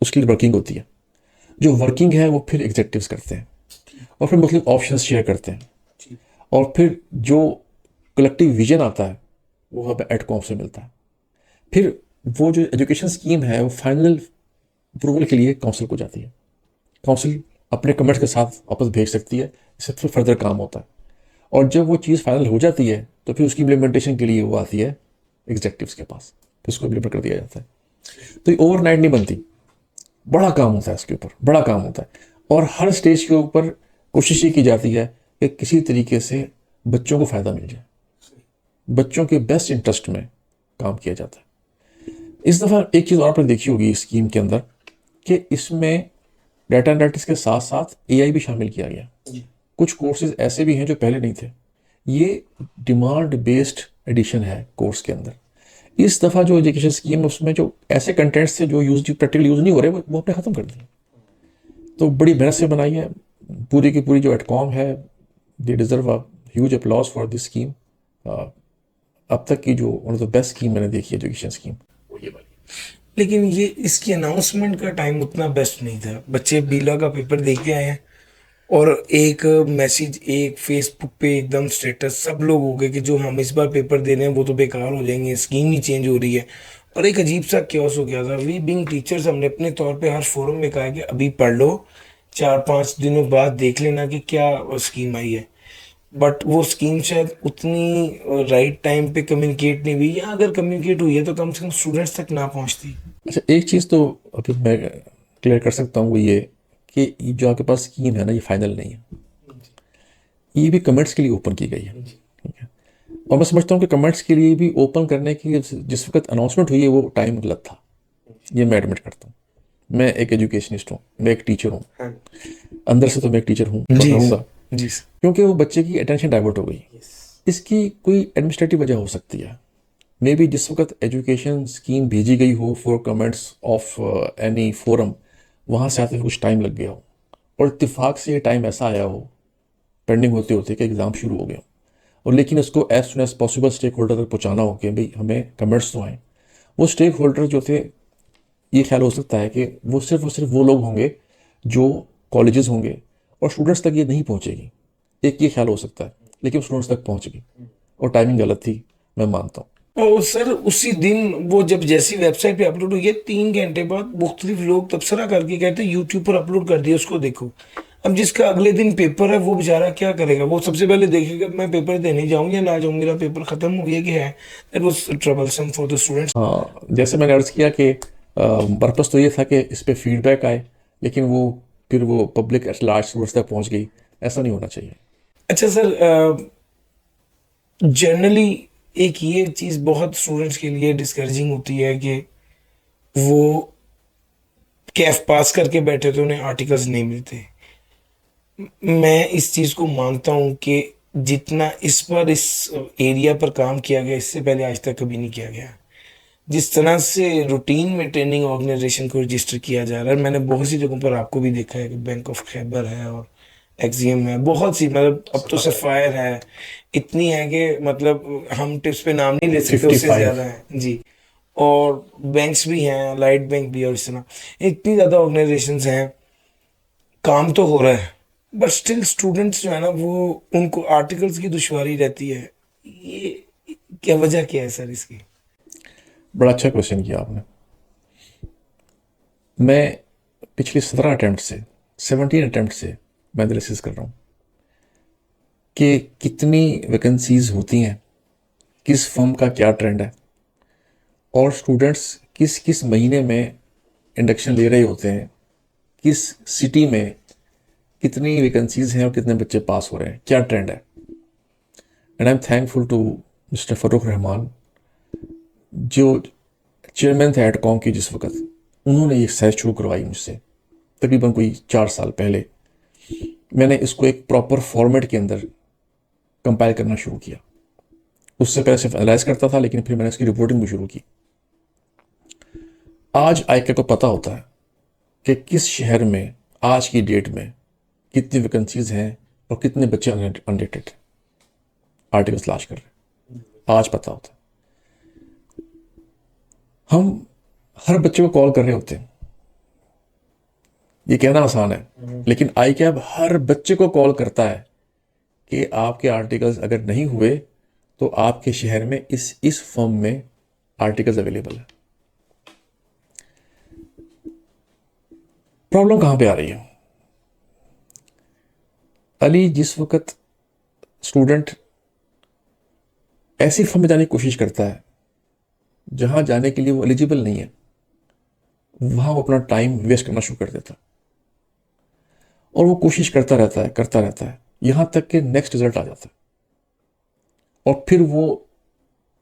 उसके लिए वर्किंग होती है। जो वर्किंग है वो फिर एग्जेक्टिव्स करते हैं और फिर मुख्तलिफ ऑप्शंस शेयर करते हैं, और फिर जो कलेक्टिव विजन आता है वो हमें एटकॉम से मिलता है। फिर वो जो एजुकेशन स्कीम है वो फाइनल अप्रूवल के लिए काउंसिल को जाती है। काउंसिल अपने कमेंट्स के साथ वापस भेज सकती है, इससे फिर फर्दर काम होता है, और जब वो चीज़ फाइनल हो जाती है तो फिर उसकी इम्प्लीमेंटेशन के लिए वो आती है एग्जेक्टिव्स के पास, फिर उसको इम्प्लीमेंट कर दिया जाता है। तो ये ओवरनाइट नहीं बनती, बड़ा काम होता है इसके ऊपर, बड़ा काम होता है, और हर स्टेज के ऊपर कोशिश ये की जाती है कि किसी तरीके से बच्चों को फ़ायदा मिल जाए, बच्चों के बेस्ट इंटरेस्ट में काम किया जाता है। इस दफ़ा एक चीज़ और आपने देखी होगी इस स्कीम के अंदर कि इसमें डाटा एनालिटिक्स के साथ साथ एआई भी शामिल किया गया। कुछ कोर्सेज ऐसे भी हैं जो पहले नहीं थे। ये डिमांड बेस्ड एडिशन है कोर्स के अंदर। इस दफ़ा जो एजुकेशन स्कीम है उसमें जो ऐसे कंटेंट्स थे जो प्रैक्टिकली यूज़ नहीं हो रहे वो आपने ख़त्म कर दिए। तो बड़ी मेहनत से बनाई है पूरी की पूरी जो एटकॉम है, they deserve a huge applause for this scheme. अब तक की जो one of the best scheme मैंने देखी है एजुकेशन स्कीम वो ये वाली। लेकिन ये इसकी अनाउंसमेंट का टाइम उतना बेस्ट नहीं था। बच्चे बीला का पेपर देख के आए हैं और एक मैसेज, एक फेसबुक पे एकदम स्टेटस, सब लोग हो गए कि जो हम इस बार पेपर दे रहे हैं वो तो बेकार हो जाएंगे, स्कीम ही चेंज हो रही है। और एक अजीब सा क्योस हो गया था। वी बिंग टीचर्स हमने अपने तौर पे हर फोरम में कहा कि अभी पढ़ लो, 4-5 दिनों बाद देख लेना कि क्या स्कीम आई है। बट वो स्कीम शायद उतनी राइट टाइम पे कम्युनिकेट नहीं हुई, या अगर कम्युनिकेट हुई है तो कम से कम स्टूडेंट्स तक ना पहुंचती। अच्छा, एक चीज़ तो अभी मैं क्लियर कर सकता हूँ, वो ये कि ये जो आपके पास स्कीम है ना, ये फाइनल नहीं है, ये भी कमेंट्स के लिए ओपन की गई है। ठीक है, और मैं समझता हूँ कि कमेंट्स के लिए भी ओपन करने की जिस वक्त अनाउंसमेंट हुई है वो टाइम गलत था, ये मैं एडमिट करता हूँ। मैं एक एजुकेशनिस्ट हूँ, मैं एक टीचर हूँ, अंदर से तो मैं एक टीचर हूँ और जी रहूँगा, जी क्योंकि वो बच्चे की अटेंशन डाइवर्ट हो गई। इसकी कोई एडमिनिस्ट्रेटिव वजह हो सकती है, मे बी जिस वक्त एजुकेशन स्कीम भेजी गई हो for comments of any forum, वहाँ से आते हुए कुछ टाइम लग गया हो, और इत्तेफाक से ये टाइम ऐसा आया हो पेंडिंग होते होते कि एग्ज़ाम शुरू हो गया हो, और लेकिन इसको as soon as possible stakeholder तक पहुँचाना हो कि भाई हमें कमेंट्स तो आए। वो स्टेक होल्डर जो थे, ये ख्याल हो सकता है कि वो सिर्फ और सिर्फ वो लोग होंगे जो कॉलेजेस होंगे, और स्टूडेंट्स तक ये नहीं पहुँचेगी, एक ये ख्याल हो सकता है, लेकिन स्टूडेंट्स तक पहुँच गई, और टाइमिंग गलत थी, मैं मानता हूँ। और सर उसी दिन वो जब जैसी वेबसाइट पे अपलोड हुई है, 3 घंटे बाद मुख्तलिफ लोग तबसरा करके कहते हैं यूट्यूब पर अपलोड कर दिया, उसको देखो। अब जिसका अगले दिन पेपर है वो बेचारा क्या करेगा? वो सबसे पहले देखेगा मैं पेपर देने जाऊँ या ना जाऊँ, मेरा पेपर खत्म हो गया कि है। That was troublesome for the students. हाँ, जैसे मैंने अर्ज़ किया कि पर्पस तो ये था कि इस पे फीडबैक आए, लेकिन वो फिर वो पब्लिक एट लार्ज सोर्स तक पहुंच गई, ऐसा नहीं होना चाहिए। अच्छा सर, जनरली एक ये चीज़ बहुत स्टूडेंट्स के लिए डिस्करेजिंग होती है कि वो कैफ पास करके बैठे तो उन्हें आर्टिकल्स नहीं मिलते। मैं इस चीज़ को मानता हूँ कि जितना इस पर, इस एरिया पर काम किया गया, इससे पहले आज तक कभी नहीं किया गया। जिस तरह से रूटीन में ट्रेनिंग ऑर्गेनाइजेशन को रजिस्टर किया जा रहा है, मैंने बहुत सी जगहों पर आपको भी देखा है कि बैंक ऑफ खैबर है और एक्सियम है, बहुत सी, मतलब अब तो सफायर है, इतनी है कि मतलब हम टिप्स पे नाम नहीं ले सकते, उससे 55 ज़्यादा है जी। और बैंक्स भी हैं, लाइट बैंक भी, और इस तरह इतनी ज़्यादा ऑर्गेनाइजेशंस हैं, काम तो हो रहा है, बट स्टिल स्टूडेंट्स जो है ना, वो उनको आर्टिकल्स की दुश्वारी रहती है। ये क्या वजह क्या है सर इसकी? बड़ा अच्छा क्वेश्चन किया आपने। मैं पिछले 17 अटैम्प्ट से मैं एनालिसिस कर रहा हूँ कि कितनी वैकेंसीज होती हैं, किस फर्म का क्या ट्रेंड है, और स्टूडेंट्स किस किस महीने में इंडक्शन ले रहे होते हैं, किस सिटी में कितनी वैकेंसीज हैं और कितने बच्चे पास हो रहे हैं, क्या ट्रेंड है। And I am thankful to mister Farooq Rahman, जो चेयरमैन थे एडकॉम की जिस वक्त, उन्होंने ये एक्सरसाइज शुरू करवाई मुझसे तकरीबन कोई 4 साल पहले। मैंने इसको एक प्रॉपर फॉर्मेट के अंदर कंपाइल करना शुरू किया। उससे पहले सिर्फ एनालाइज करता था, लेकिन फिर मैंने इसकी रिपोर्टिंग भी शुरू की। आज आईके को पता होता है कि किस शहर में आज की डेट में कितनी वैकेंसीज हैं और कितने बच्चे अनडेटेड आर्टिकल्स तलाश कर रहे हैं। आज पता होता है। हम हर बच्चे को कॉल कर रहे होते हैं, ये कहना आसान है, लेकिन आई कैब हर बच्चे को कॉल करता है कि आपके आर्टिकल्स अगर नहीं हुए तो आपके शहर में इस फॉर्म में आर्टिकल्स अवेलेबल है। प्रॉब्लम कहां पे आ रही है? अली जिस वक्त स्टूडेंट ऐसी फॉर्म में जाने की कोशिश करता है जहां जाने के लिए वो एलिजिबल नहीं है, वहां वो अपना टाइम वेस्ट करना शुरू कर देता है और वो कोशिश करता रहता है यहां तक कि नेक्स्ट रिजल्ट आ जाता है। और फिर वो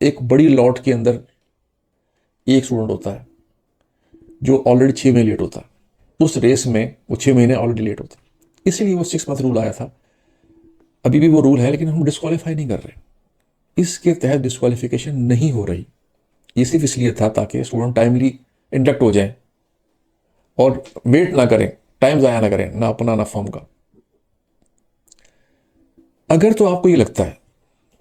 एक बड़ी लॉट के अंदर एक स्टूडेंट होता है जो ऑलरेडी 6 महीने लेट होता है। उस रेस में वो 6 महीने ऑलरेडी लेट होता है। इसलिए वो 6 मंथ रूल आया था। अभी भी वो रूल है, लेकिन हम डिस्क्वालीफाई नहीं कर रहे। इसके तहत डिस्क्वालिफिकेशन नहीं हो रही। ये सिर्फ इसलिए था ताकि स्टूडेंट टाइमली इंडक्ट हो जाए और वेट ना करें, टाइम ज़ाया ना करें, ना अपना ना फॉर्म का। अगर तो आपको ये लगता है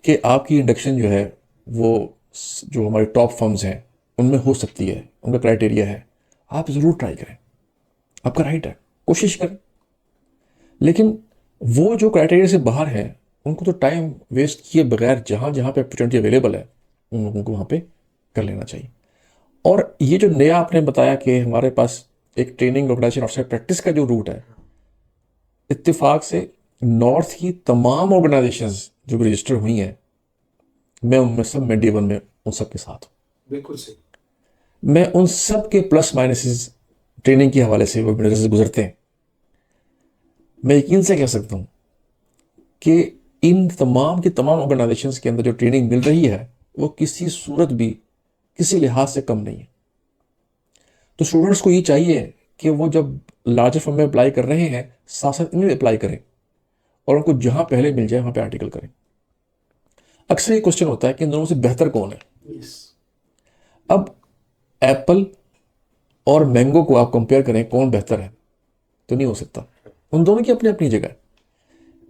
कि आपकी इंडक्शन जो है वो जो हमारे टॉप फर्म्स हैं उनमें हो सकती है, उनका क्राइटेरिया है, आप ज़रूर ट्राई करें, आपका राइट है, कोशिश करें। लेकिन वो जो क्राइटेरिया से बाहर है उनको तो टाइम वेस्ट किए बगैर जहाँ जहाँ पे अपॉर्चुनिटी अवेलेबल है उन लोगों को वहाँ पे कर लेना चाहिए। और ये जो नया आपने बताया कि हमारे पास एक ट्रेनिंग ऑर्गेनाइजेशन आउटसाइड प्रैक्टिस का जो रूट है, इत्तेफाक से नॉर्थ की तमाम ऑर्गेनाइजेशंस जो भी रजिस्टर हुई हैं, मैं उनमें सब में D1 में उन सब के साथ हूँ। बिल्कुल सही। मैं उन सब के प्लस माइनसेस ट्रेनिंग के हवाले से वो मेरे से गुजरते हैं। मैं यकीन से कह सकता हूँ कि इन तमाम की तमाम ऑर्गेनाइजेशंस के अंदर जो ट्रेनिंग मिल रही है वो किसी सूरत भी किसी लिहाज से कम नहीं है। तो स्टूडेंट्स को ये चाहिए कि वो जब लार्जर फर्म में अप्लाई कर रहे हैं साथ साथ इनमें अप्लाई करें और उनको जहां पहले मिल जाए वहां पे आर्टिकल करें। अक्सर ये क्वेश्चन होता है कि इन दोनों से बेहतर कौन है। अब एप्पल और मैंगो को आप कंपेयर करें कौन बेहतर है, तो नहीं हो सकता। उन दोनों की अपनी अपनी जगह है।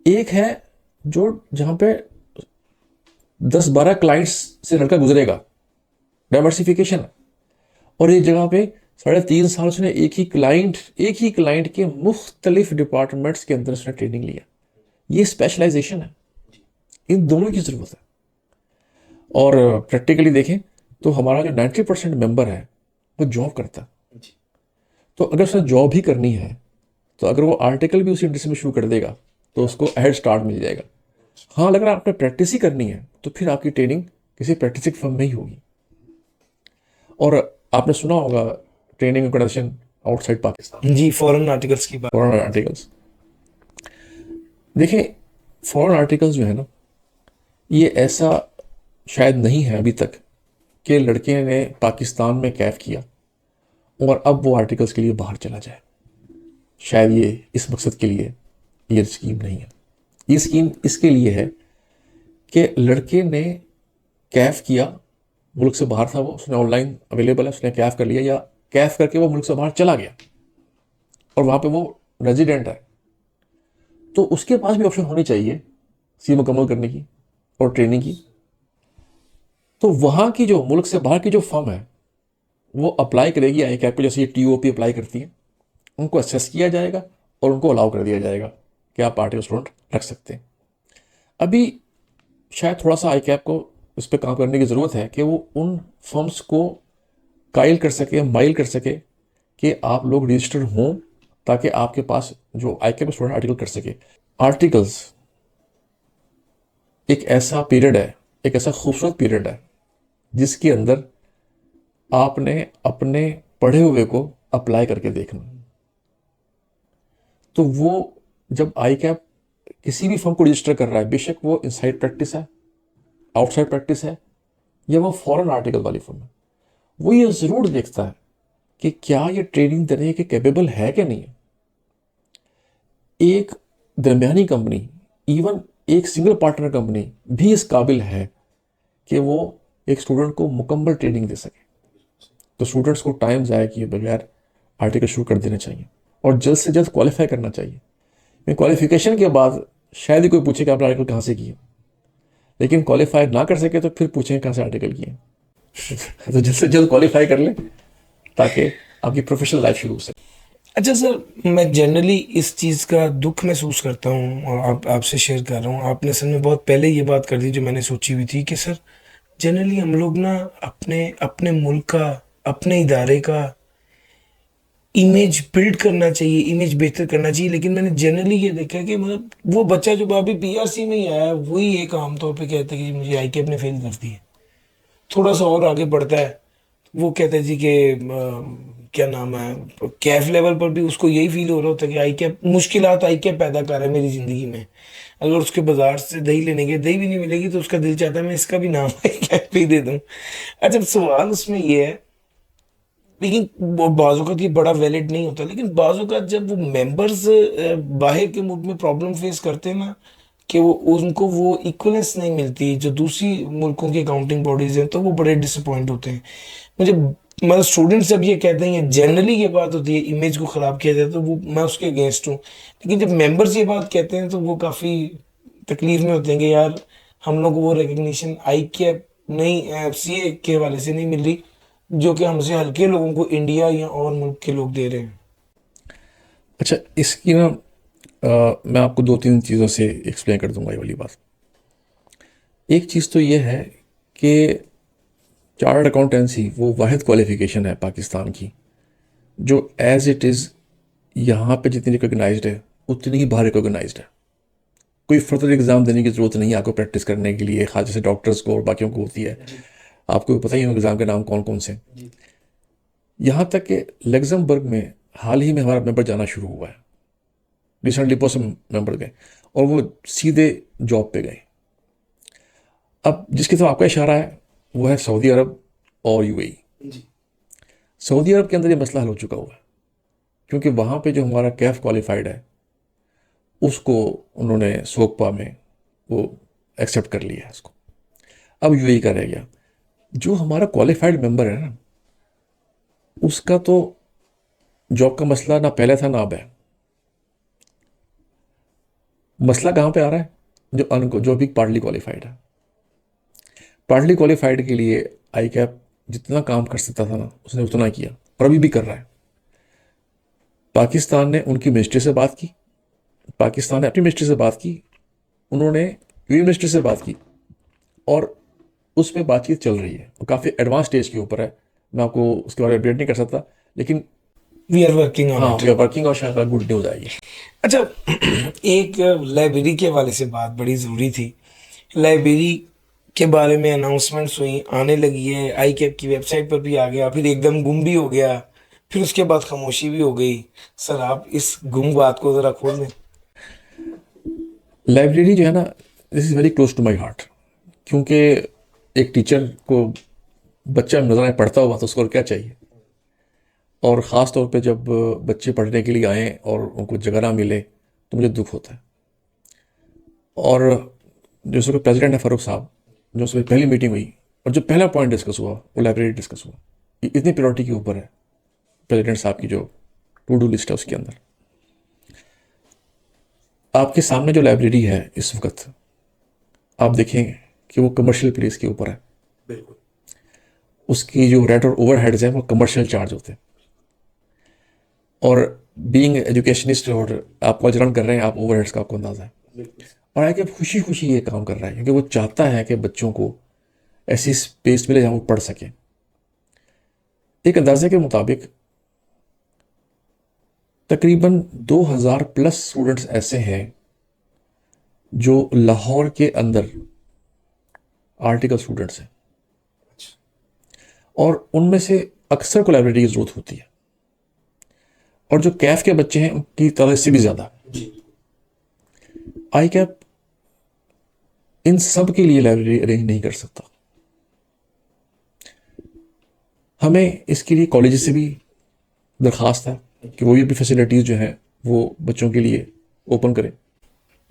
एक है जो जहां पे 10-12 क्लाइंट्स से लड़का गुजरेगा, डाइवर्सिफिकेशन है, और एक जगह पे 3.5 साल उसने एक ही क्लाइंट के मुख्तलिफ डिपार्टमेंट्स के अंदर उसने ट्रेनिंग लिया। ये स्पेशलाइजेशन है, इन दोनों की जरूरत है। और प्रैक्टिकली देखें तो हमारा जो 90% मेंबर है वो जॉब करता है। तो अगर उसने जॉब ही करनी है तो अगर वो आर्टिकल भी उसी इंडस्ट्री में शुरू कर देगा तो उसको हेड स्टार्ट मिल जाएगा। हाँ, अगर आपने प्रैक्टिस ही करनी है तो फिर आपकी ट्रेनिंग किसी प्रैक्टिसिंग फर्म में ही होगी। और आपने सुना होगा ट्रेनिंग ऑर्गेनाइजेशन आउटसाइड पाकिस्तान, जी, फॉरेन आर्टिकल्स की बात। Foreign articles. देखिए, फॉरेन आर्टिकल्स जो है ना, ये ऐसा शायद नहीं है अभी तक कि लड़के ने पाकिस्तान में कैफ किया और अब वो आर्टिकल्स के लिए बाहर चला जाए। शायद ये इस मकसद के लिए ये स्कीम नहीं है। ये स्कीम इसके लिए है कि लड़के ने कैफ किया, मुल्क से बाहर था वो, उसने ऑनलाइन अवेलेबल है, उसने कैफ कर लिया या कैफ करके वो मुल्क से बाहर चला गया और वहाँ पे वो रेजिडेंट है, तो उसके पास भी ऑप्शन होनी चाहिए सी मुकम्मल करने की और ट्रेनिंग की। तो वहाँ की जो मुल्क से बाहर की जो फर्म है वो अप्लाई करेगी आई कैप को, जैसे ये TOP अप्लाई करती है, उनको असेस किया जाएगा और उनको अलाउ कर दिया जाएगा कि आप आर्टिकल स्टूडेंट रख सकते हैं। अभी शायद थोड़ा सा आई कैप को इस पर काम करने की ज़रूरत है कि वो उन फर्म्स को कायल कर सके, माइल कर सके कि आप लोग रजिस्टर्ड हों ताकि आपके पास जो आई कैप स्टूडेंट आर्टिकल कर सके। आर्टिकल्स एक ऐसा पीरियड है, एक ऐसा खूबसूरत पीरियड है जिसके अंदर आपने अपने पढ़े हुए को अप्लाई करके देखना। तो वो जब आई कैप किसी भी फर्म को रजिस्टर कर रहा है, बेशक वो इनसाइड प्रैक्टिस है आउटसाइड प्रैक्टिस है या वो फॉरेन आर्टिकल वाली फर्म है, वो ये ज़रूर देखता है कि क्या ये ट्रेनिंग देने के कैपेबल है कि नहीं है। एक दरमियानी कंपनी, इवन एक सिंगल पार्टनर कंपनी भी इस काबिल है कि वो एक स्टूडेंट को मुकम्मल ट्रेनिंग दे सके। तो स्टूडेंट्स को टाइम ज़ाया किए बगैर आर्टिकल शुरू कर देना चाहिए और जल्द से जल्द क्वालिफाई करना चाहिए। क्वालिफिकेशन के बाद शायद ही कोई पूछे कि आपने आर्टिकल कहाँ से किए, लेकिन क्वालिफाई ना कर सके तो फिर पूछें कहाँ से आर्टिकल किए। तो जल्द से जल्द क्वालिफाई कर लें ताकि आपकी प्रोफेशनल लाइफ शुरू हो सके। अच्छा सर, मैं जनरली इस चीज़ का दुख महसूस करता हूँ और आपसे शेयर कर रहा हूँ। आपने असल में बहुत पहले ये बात कर दी जो मैंने सोची हुई थी कि सर जनरली हम लोग ना अपने अपने मुल्क का, अपने इदारे का इमेज बिल्ड करना चाहिए, इमेज बेहतर करना चाहिए। लेकिन मैंने जनरली ये देखा कि मतलब वो बच्चा जो अभी पीआरसी में ही आया है वही एक आमतौर पे कहता है कि जी मुझे आईकेएप ने फेल कर दिया। थोड़ा सा और आगे बढ़ता है वो कहता है जी कि क्या नाम है, कैफ लेवल पर भी उसको यही फील हो रहा होता है कि आईकेएप मुश्किलात आईकेएप पैदा कर रहा है मेरी ज़िंदगी में। अगर उसके बाजार से दही लेने के दही भी नहीं मिलेगी तो उसका दिल चाहता है मैं इसका भी नाम आईकेएप ही दे दूँ। अच्छा सवाल उसमें ये है, लेकिन वो बाज़ ये बड़ा वैलिड नहीं होता, लेकिन बाज़ जब वो मेंबर्स बाहर के मुल्क में प्रॉब्लम फेस करते हैं ना कि वो उनको वो इक्वलेंस नहीं मिलती जो दूसरी मुल्कों की अकाउंटिंग बॉडीज हैं, तो वो बड़े डिसअपॉइंट होते हैं। मुझे मतलब स्टूडेंट्स जब ये कहते हैं, जनरली ये बात होती है इमेज को ख़राब किया जाए तो वो मैं उसके अगेंस्ट हूँ। लेकिन जब मेंबर्स ये बात कहते हैं तो वो काफ़ी तकलीफ में होते हैं कि यार हम लोग को वो रिकग्निशन आई के नहीं सीए के हवाले से नहीं मिल रही जो कि हमसे हल्के लोगों को इंडिया या और मुल्क के लोग दे रहे हैं। अच्छा, इसकी ना मैं आपको 2-3 चीज़ों से एक्सप्लेन कर दूंगा ये वाली बात। एक चीज़ तो ये है कि चार्टर्ड अकाउंटेंसी वो वाहिद क्वालिफिकेशन है पाकिस्तान की जो एज इट इज़ यहाँ पे जितनी रिकोगनाइज्ड है उतनी ही बाहर रिकोगनाइज्ड है। कोई फर्दर एग्ज़ाम देने की ज़रूरत नहीं है आपको प्रैक्टिस करने के लिए, खास जैसे डॉक्टर्स को और बाकियों को होती है। आपको पता ही है एग्ज़ाम के नाम कौन कौन से। यहाँ तक कि लग्जमबर्ग में हाल ही में हमारा मेंबर जाना शुरू हुआ है, रिसेंटली पर्सन मेंबर गए और वो सीधे जॉब पे गए। अब जिसकी तरफ आपका इशारा है वो है सऊदी अरब और यूएई। सऊदी अरब के अंदर ये मसला हल हो चुका हुआ है क्योंकि वहाँ पे जो हमारा कैफ क्वालिफाइड है उसको उन्होंने सोकपा में वो एक्सेप्ट कर लिया है उसको। अब यूएई का रह गया। जो हमारा क्वालिफाइड मेंबर है ना उसका तो जॉब का मसला ना पहले था ना अब है। मसला कहाँ पे आ रहा है, जो भी पार्टली क्वालिफाइड है। पार्टली क्वालिफाइड के लिए आई कैप जितना काम कर सकता था ना उसने उतना किया और अभी भी कर रहा है। पाकिस्तान ने उनकी मिनिस्ट्री से बात की, पाकिस्तान ने अपनी मिनिस्ट्री से बात की, उन्होंने यूएई मिनिस्ट्री से बात की और उस पर बातचीत चल रही है। वो काफ़ी एडवांस स्टेज के ऊपर है, मैं आपको उसके बारे में अपडेट नहीं कर सकता, लेकिन वी आर वर्किंग ऑन हाँ इट। वी आर वर्किंग और शायद गुड न्यूज़ आएगी। अच्छा एक लाइब्रेरी के हवाले से बात बड़ी ज़रूरी थी। लाइब्रेरी के बारे में अनाउंसमेंट्स हुई, आने लगी है, आई कैप की वेबसाइट पर भी आ गया, फिर एकदम गुम भी हो गया, फिर उसके बाद खामोशी भी हो गई। सर आप इस गुम बात को ज़रा खोल दें। लाइब्रेरी जो है ना, this is very close to my heart क्योंकि एक टीचर को बच्चा नजर आए पढ़ता हुआ तो उसको और क्या चाहिए। और ख़ास तौर पे जब बच्चे पढ़ने के लिए आए और उनको जगह ना मिले तो मुझे दुख होता है। और जो उसके प्रेसिडेंट है फारूक साहब, जो उसमें पहली मीटिंग हुई और जो पहला पॉइंट डिस्कस हुआ वो लाइब्रेरी डिस्कस हुआ। ये इतनी प्रायोरिटी के ऊपर है प्रेसिडेंट साहब की जो टू डू लिस्ट है उसके अंदर। आपके सामने जो लाइब्रेरी है इस वक्त आप देखेंगे कि वो कमर्शियल प्लेस के ऊपर है। बिल्कुल। उसकी जो रेंट और ओवरहेड्स हैं वो कमर्शियल चार्ज होते हैं। और बीइंग एजुकेशनिस्ट और आप कॉलेज रन कर रहे हैं, आप ओवरहेड्स का आपको अंदाजा है। और आगे खुशी खुशी ये काम कर रहा है क्योंकि वो चाहता है कि बच्चों को ऐसी स्पेस मिले जहाँ वो पढ़ सके। एक अंदाजे के मुताबिक तकरीबन 2000 प्लस स्टूडेंट्स ऐसे हैं जो लाहौर के अंदर आर्टिकल स्टूडेंट्स हैं और उनमें से अक्सर को लाइब्रेरी की ज़रूरत होती है। और जो कैफ के बच्चे हैं उनकी तादाद से भी ज़्यादा। आई कैप इन सब के लिए लाइब्रेरी अरेंज नहीं कर सकता। हमें इसके लिए कॉलेज से भी दरख्वास्त है कि वो भी फैसिलिटीज़ जो हैं वो बच्चों के लिए ओपन करें।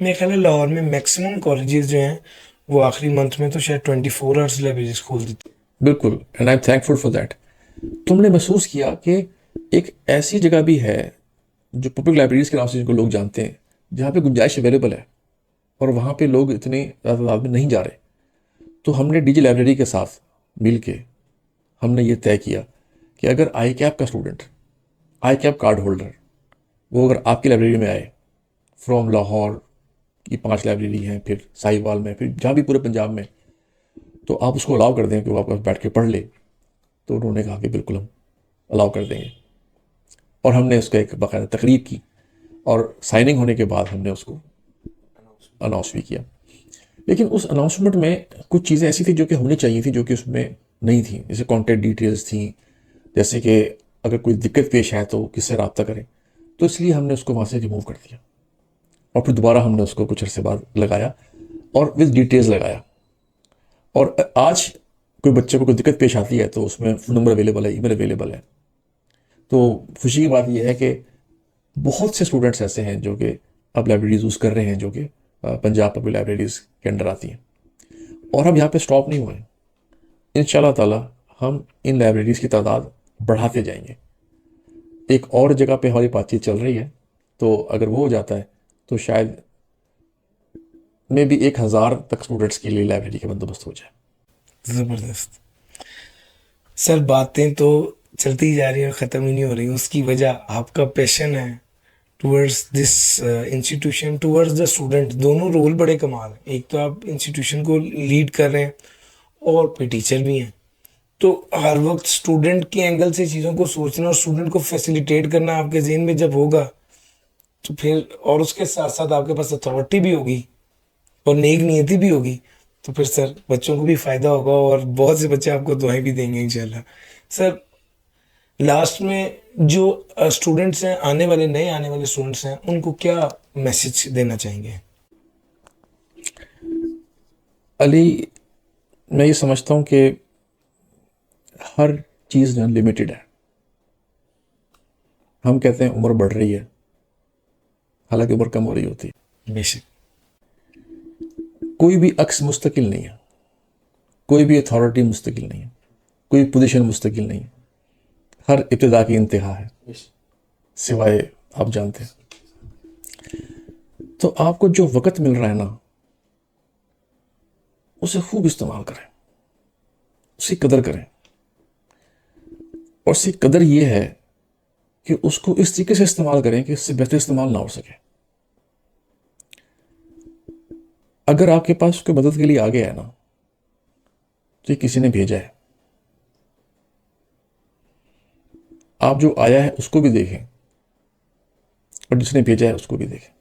मेरे ख्याल है लाहौर में मैक्सिमम कॉलेजेस जो हैं वो आखिरी मंथ में तो शायद 24 आवर्स लाइब्रेरीज खोल देते बिल्कुल, and I am thankful for that. तुमने महसूस किया कि एक ऐसी जगह भी है जो पब्लिक लाइब्रेरीज के नाम से जिनको लोग जानते हैं, जहाँ पे गुंजाइश अवेलेबल है और वहाँ पे लोग इतने तादाद में नहीं जा रहे। तो हमने डीजी लाइब्रेरी के साथ मिल के हमने ये तय किया कि अगर आई कैप का स्टूडेंट, आई कैप कार्ड होल्डर, वो अगर आपकी लाइब्रेरी में आए, फ्रॉम लाहौर की 5 लाइब्रेरी हैं, फिर साहिवाल में, फिर जहाँ भी पूरे पंजाब में, तो आप उसको अलाउ कर दें कि वो आपके पास बैठ के पढ़ ले। तो उन्होंने कहा कि बिल्कुल हम अलाउ कर देंगे, और हमने उसका एक बाकायदा तकरीब की और साइनिंग होने के बाद हमने उसको अनाउंस भी किया। लेकिन उस अनाउंसमेंट में कुछ चीज़ें ऐसी थी जो कि होनी चाहिए थी, जो कि उसमें नहीं थी। जैसे कॉन्टैक्ट डिटेल्स थी, जैसे कि अगर कोई दिक्कत पेश है तो किससे रब्ता करें। तो इसलिए हमने उसको वहाँ से रिमूव कर दिया और फिर दोबारा हमने उसको कुछ अर्से बाद लगाया और विद डिटेल्स लगाया। और आज कोई बच्चे को कोई दिक्कत पेश आती है तो उसमें फ़ोन नंबर अवेलेबल है, ईमेल अवेलेबल है। तो खुशी की बात यह है कि बहुत से स्टूडेंट्स ऐसे हैं जो कि अब लाइब्रेरीज यूज़ कर रहे हैं, जो कि पंजाब पब्लिक लाइब्रेरीज के अंडर आती हैं। और हम यहाँ पे स्टॉप नहीं हुए, इंशाल्लाह ताला हम इन लाइब्रेरीज की तादाद बढ़ाते जाएंगे। एक और जगह पे हमारी बातचीत चल रही है, तो अगर वो हो जाता है तो शायद में भी 1000 तक स्टूडेंट्स के लिए लाइब्रेरी का बंदोबस्त हो जाए। जबरदस्त। सर बातें तो चलती ही जा रही है, ख़त्म ही नहीं हो रही। उसकी वजह आपका पैशन है towards this institution, towards the student. दोनों रोल बड़े कमाल हैं। एक तो आप इंस्टीट्यूशन को लीड कर रहे हैं और फिर टीचर भी हैं। तो हर वक्त स्टूडेंट के एंगल से चीज़ों को सोचना और स्टूडेंट को फैसिलिटेट करना आपके जेहन में जब होगा, तो फिर और उसके साथ साथ आपके पास अथॉरिटी भी होगी और नेक नियति भी होगी, तो फिर सर बच्चों को भी फ़ायदा होगा और बहुत से बच्चे आपको दुआएं भी देंगे इंशाल्लाह। सर लास्ट में जो स्टूडेंट्स हैं, नए आने वाले स्टूडेंट्स हैं, उनको क्या मैसेज देना चाहेंगे? अली, मैं ये समझता हूँ कि हर चीज़ जो लिमिटेड है। हम कहते हैं उम्र बढ़ रही है, हालांकि उम्र कम हो रही होती है। बेशक। कोई भी अक्स मुस्तकिल नहीं है, कोई भी अथॉरिटी मुस्तकिल नहीं है, कोई पोजीशन मुस्तकिल नहीं है। हर इब्तिदा की इंतहा है, सिवाय आप जानते हैं। तो आपको जो वक़्त मिल रहा है ना, उसे खूब इस्तेमाल करें, उसकी कदर करें। और उसकी कदर ये है कि उसको इस तरीके से इस्तेमाल करें कि इससे बेहतर इस्तेमाल ना हो सके। अगर आपके पास कोई मदद के लिए आ गया है ना, तो ये किसी ने भेजा है। आप जो आया है उसको भी देखें और जिसने भेजा है उसको भी देखें,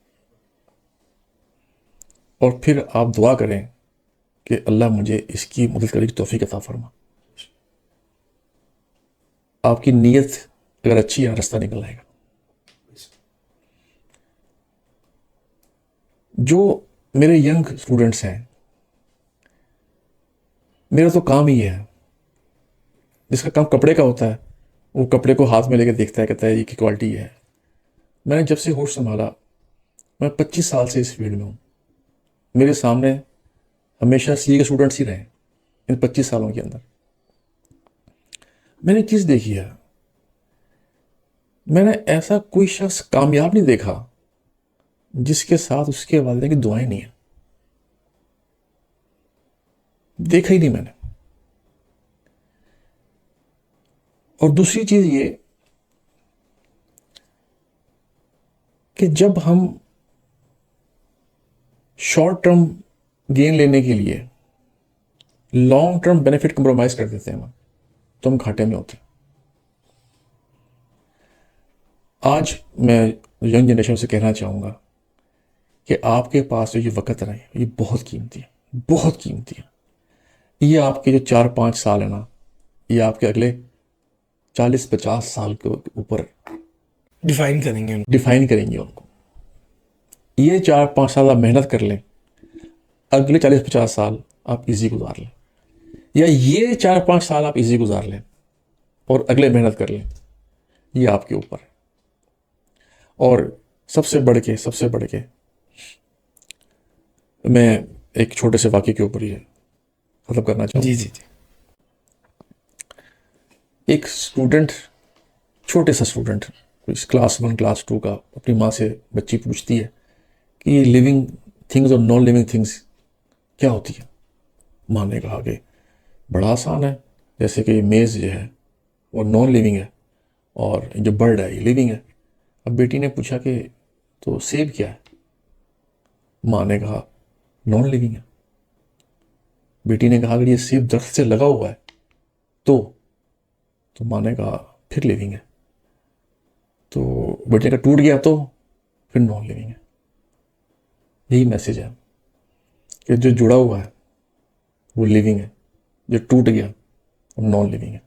और फिर आप दुआ करें कि अल्लाह मुझे इसकी मदद करने की तौफीक अता फरमा। आपकी नीयत अगर अच्छी है, रास्ता निकल आएगा। जो मेरे यंग स्टूडेंट्स हैं, मेरा तो काम ही है, जिसका काम कपड़े का होता है वो कपड़े को हाथ में लेकर देखता है, कहता है ये की क्वालिटी है। मैंने जब से होश संभाला, मैं 25 साल से इस फील्ड में हूँ। मेरे सामने हमेशा सी के स्टूडेंट्स ही रहे। इन 25 सालों के अंदर मैंने चीज़ देखी है, मैंने ऐसा कोई शख्स कामयाब नहीं देखा जिसके साथ उसके वालिदैन की दुआएं नहीं है। देखा ही नहीं मैंने। और दूसरी चीज ये कि जब हम शॉर्ट टर्म गेन लेने के लिए लॉन्ग टर्म बेनिफिट कंप्रोमाइज कर देते हैं, तो हम घाटे में होते हैं। आज मैं यंग जनरेशन से कहना चाहूँगा कि आपके पास जो ये वक़्त है ये बहुत कीमती है, बहुत कीमती है। ये आपके जो 4-5 साल है ना, ये आपके अगले 40-50 साल के ऊपर डिफाइन करेंगे उनको। ये 4-5 साल आप मेहनत कर लें, अगले 40-50 साल आप इजी गुजार लें, या ये 4-5 साल आप इजी गुजार लें और अगले मेहनत कर लें, ये आपके ऊपर है। और सबसे बढ़ के मैं एक छोटे से वाक्य के ऊपर ही खत्म करना जी चाहूँगा। जी जी। एक स्टूडेंट, छोटे सा स्टूडेंट, क्लास 1 क्लास 2 का, अपनी माँ से बच्ची पूछती है कि लिविंग थिंग्स और नॉन लिविंग थिंग्स क्या होती है। माँ ने कहा कि बड़ा आसान है, जैसे कि मेज़ जो है वो नॉन लिविंग है और जो बर्ड है ये लिविंग है। अब बेटी ने पूछा कि तो सेब क्या है? माँ ने कहा नॉन लिविंग है। बेटी ने कहा अगर ये सेब दरख्त से लगा हुआ है तो माँ ने कहा फिर लिविंग है। तो बेटी ने कहा टूट गया तो फिर नॉन लिविंग है। यही मैसेज है कि जो जुड़ा हुआ है वो लिविंग है, जो टूट गया वो नॉन लिविंग है।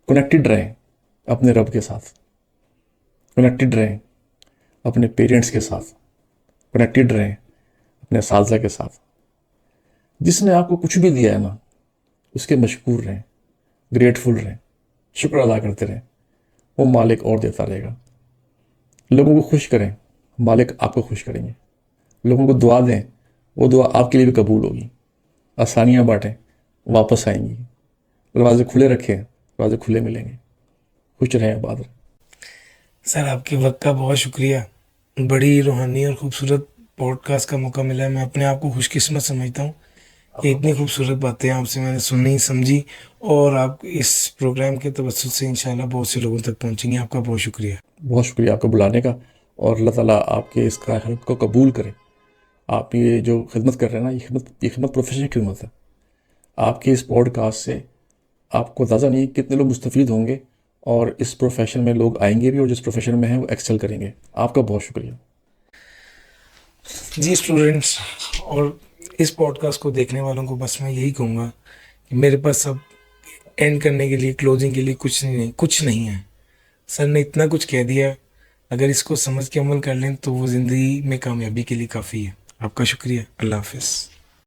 कनेक्टेड रहें अपने रब के साथ, कनेक्टेड रहें अपने पेरेंट्स के साथ, कनेक्टेड रहें अपने साथी के साथ। जिसने आपको कुछ भी दिया है ना, उसके मशकूर रहें, ग्रेटफुल रहें, शुक्र अदा करते रहें, वो मालिक और देता रहेगा। लोगों को खुश करें, मालिक आपको खुश करेंगे। लोगों को दुआ दें, वो दुआ आपके लिए भी कबूल होगी। आसानियाँ बांटें, वापस आएंगी। दरवाजे खुले रखें, दरवाजे खुले मिलेंगे। खुश रहें, आबाद रहें। सर आपके वक्त का बहुत शुक्रिया। बड़ी रूहानी और खूबसूरत पॉडकास्ट का मौका मिला है। मैं अपने आप को खुशकिस्मत समझता हूँ कि इतनी खूबसूरत बातें आपसे मैंने सुनी समझी, और आप इस प्रोग्राम के तवज्जुह से इंशाल्लाह बहुत से लोगों तक पहुँचेंगे। आपका बहुत शुक्रिया। बहुत शुक्रिया आपको बुलाने का, और अल्लाह ताला आपके इस खिदमत को कबूल करे। आप ये जो खिदमत कर रहे हैं ना, ये खिदमत प्रोफेशनल खिदमत है। आपके इस पॉडकास्ट से आपको अंदाज़ा नहीं कितने लोग मुस्तफ़ीद होंगे, और इस प्रोफेशन में लोग आएंगे भी, और जिस प्रोफेशन में हैं वो एक्सेल करेंगे। आपका बहुत शुक्रिया। जी स्टूडेंट्स और इस पॉडकास्ट को देखने वालों को बस मैं यही कहूँगा कि मेरे पास अब एंड करने के लिए, क्लोजिंग के लिए कुछ नहीं है। सर ने इतना कुछ कह दिया, अगर इसको समझ के अमल कर लें तो वो ज़िंदगी में कामयाबी के लिए काफ़ी है। आपका शुक्रिया। अल्लाह हाफिज़।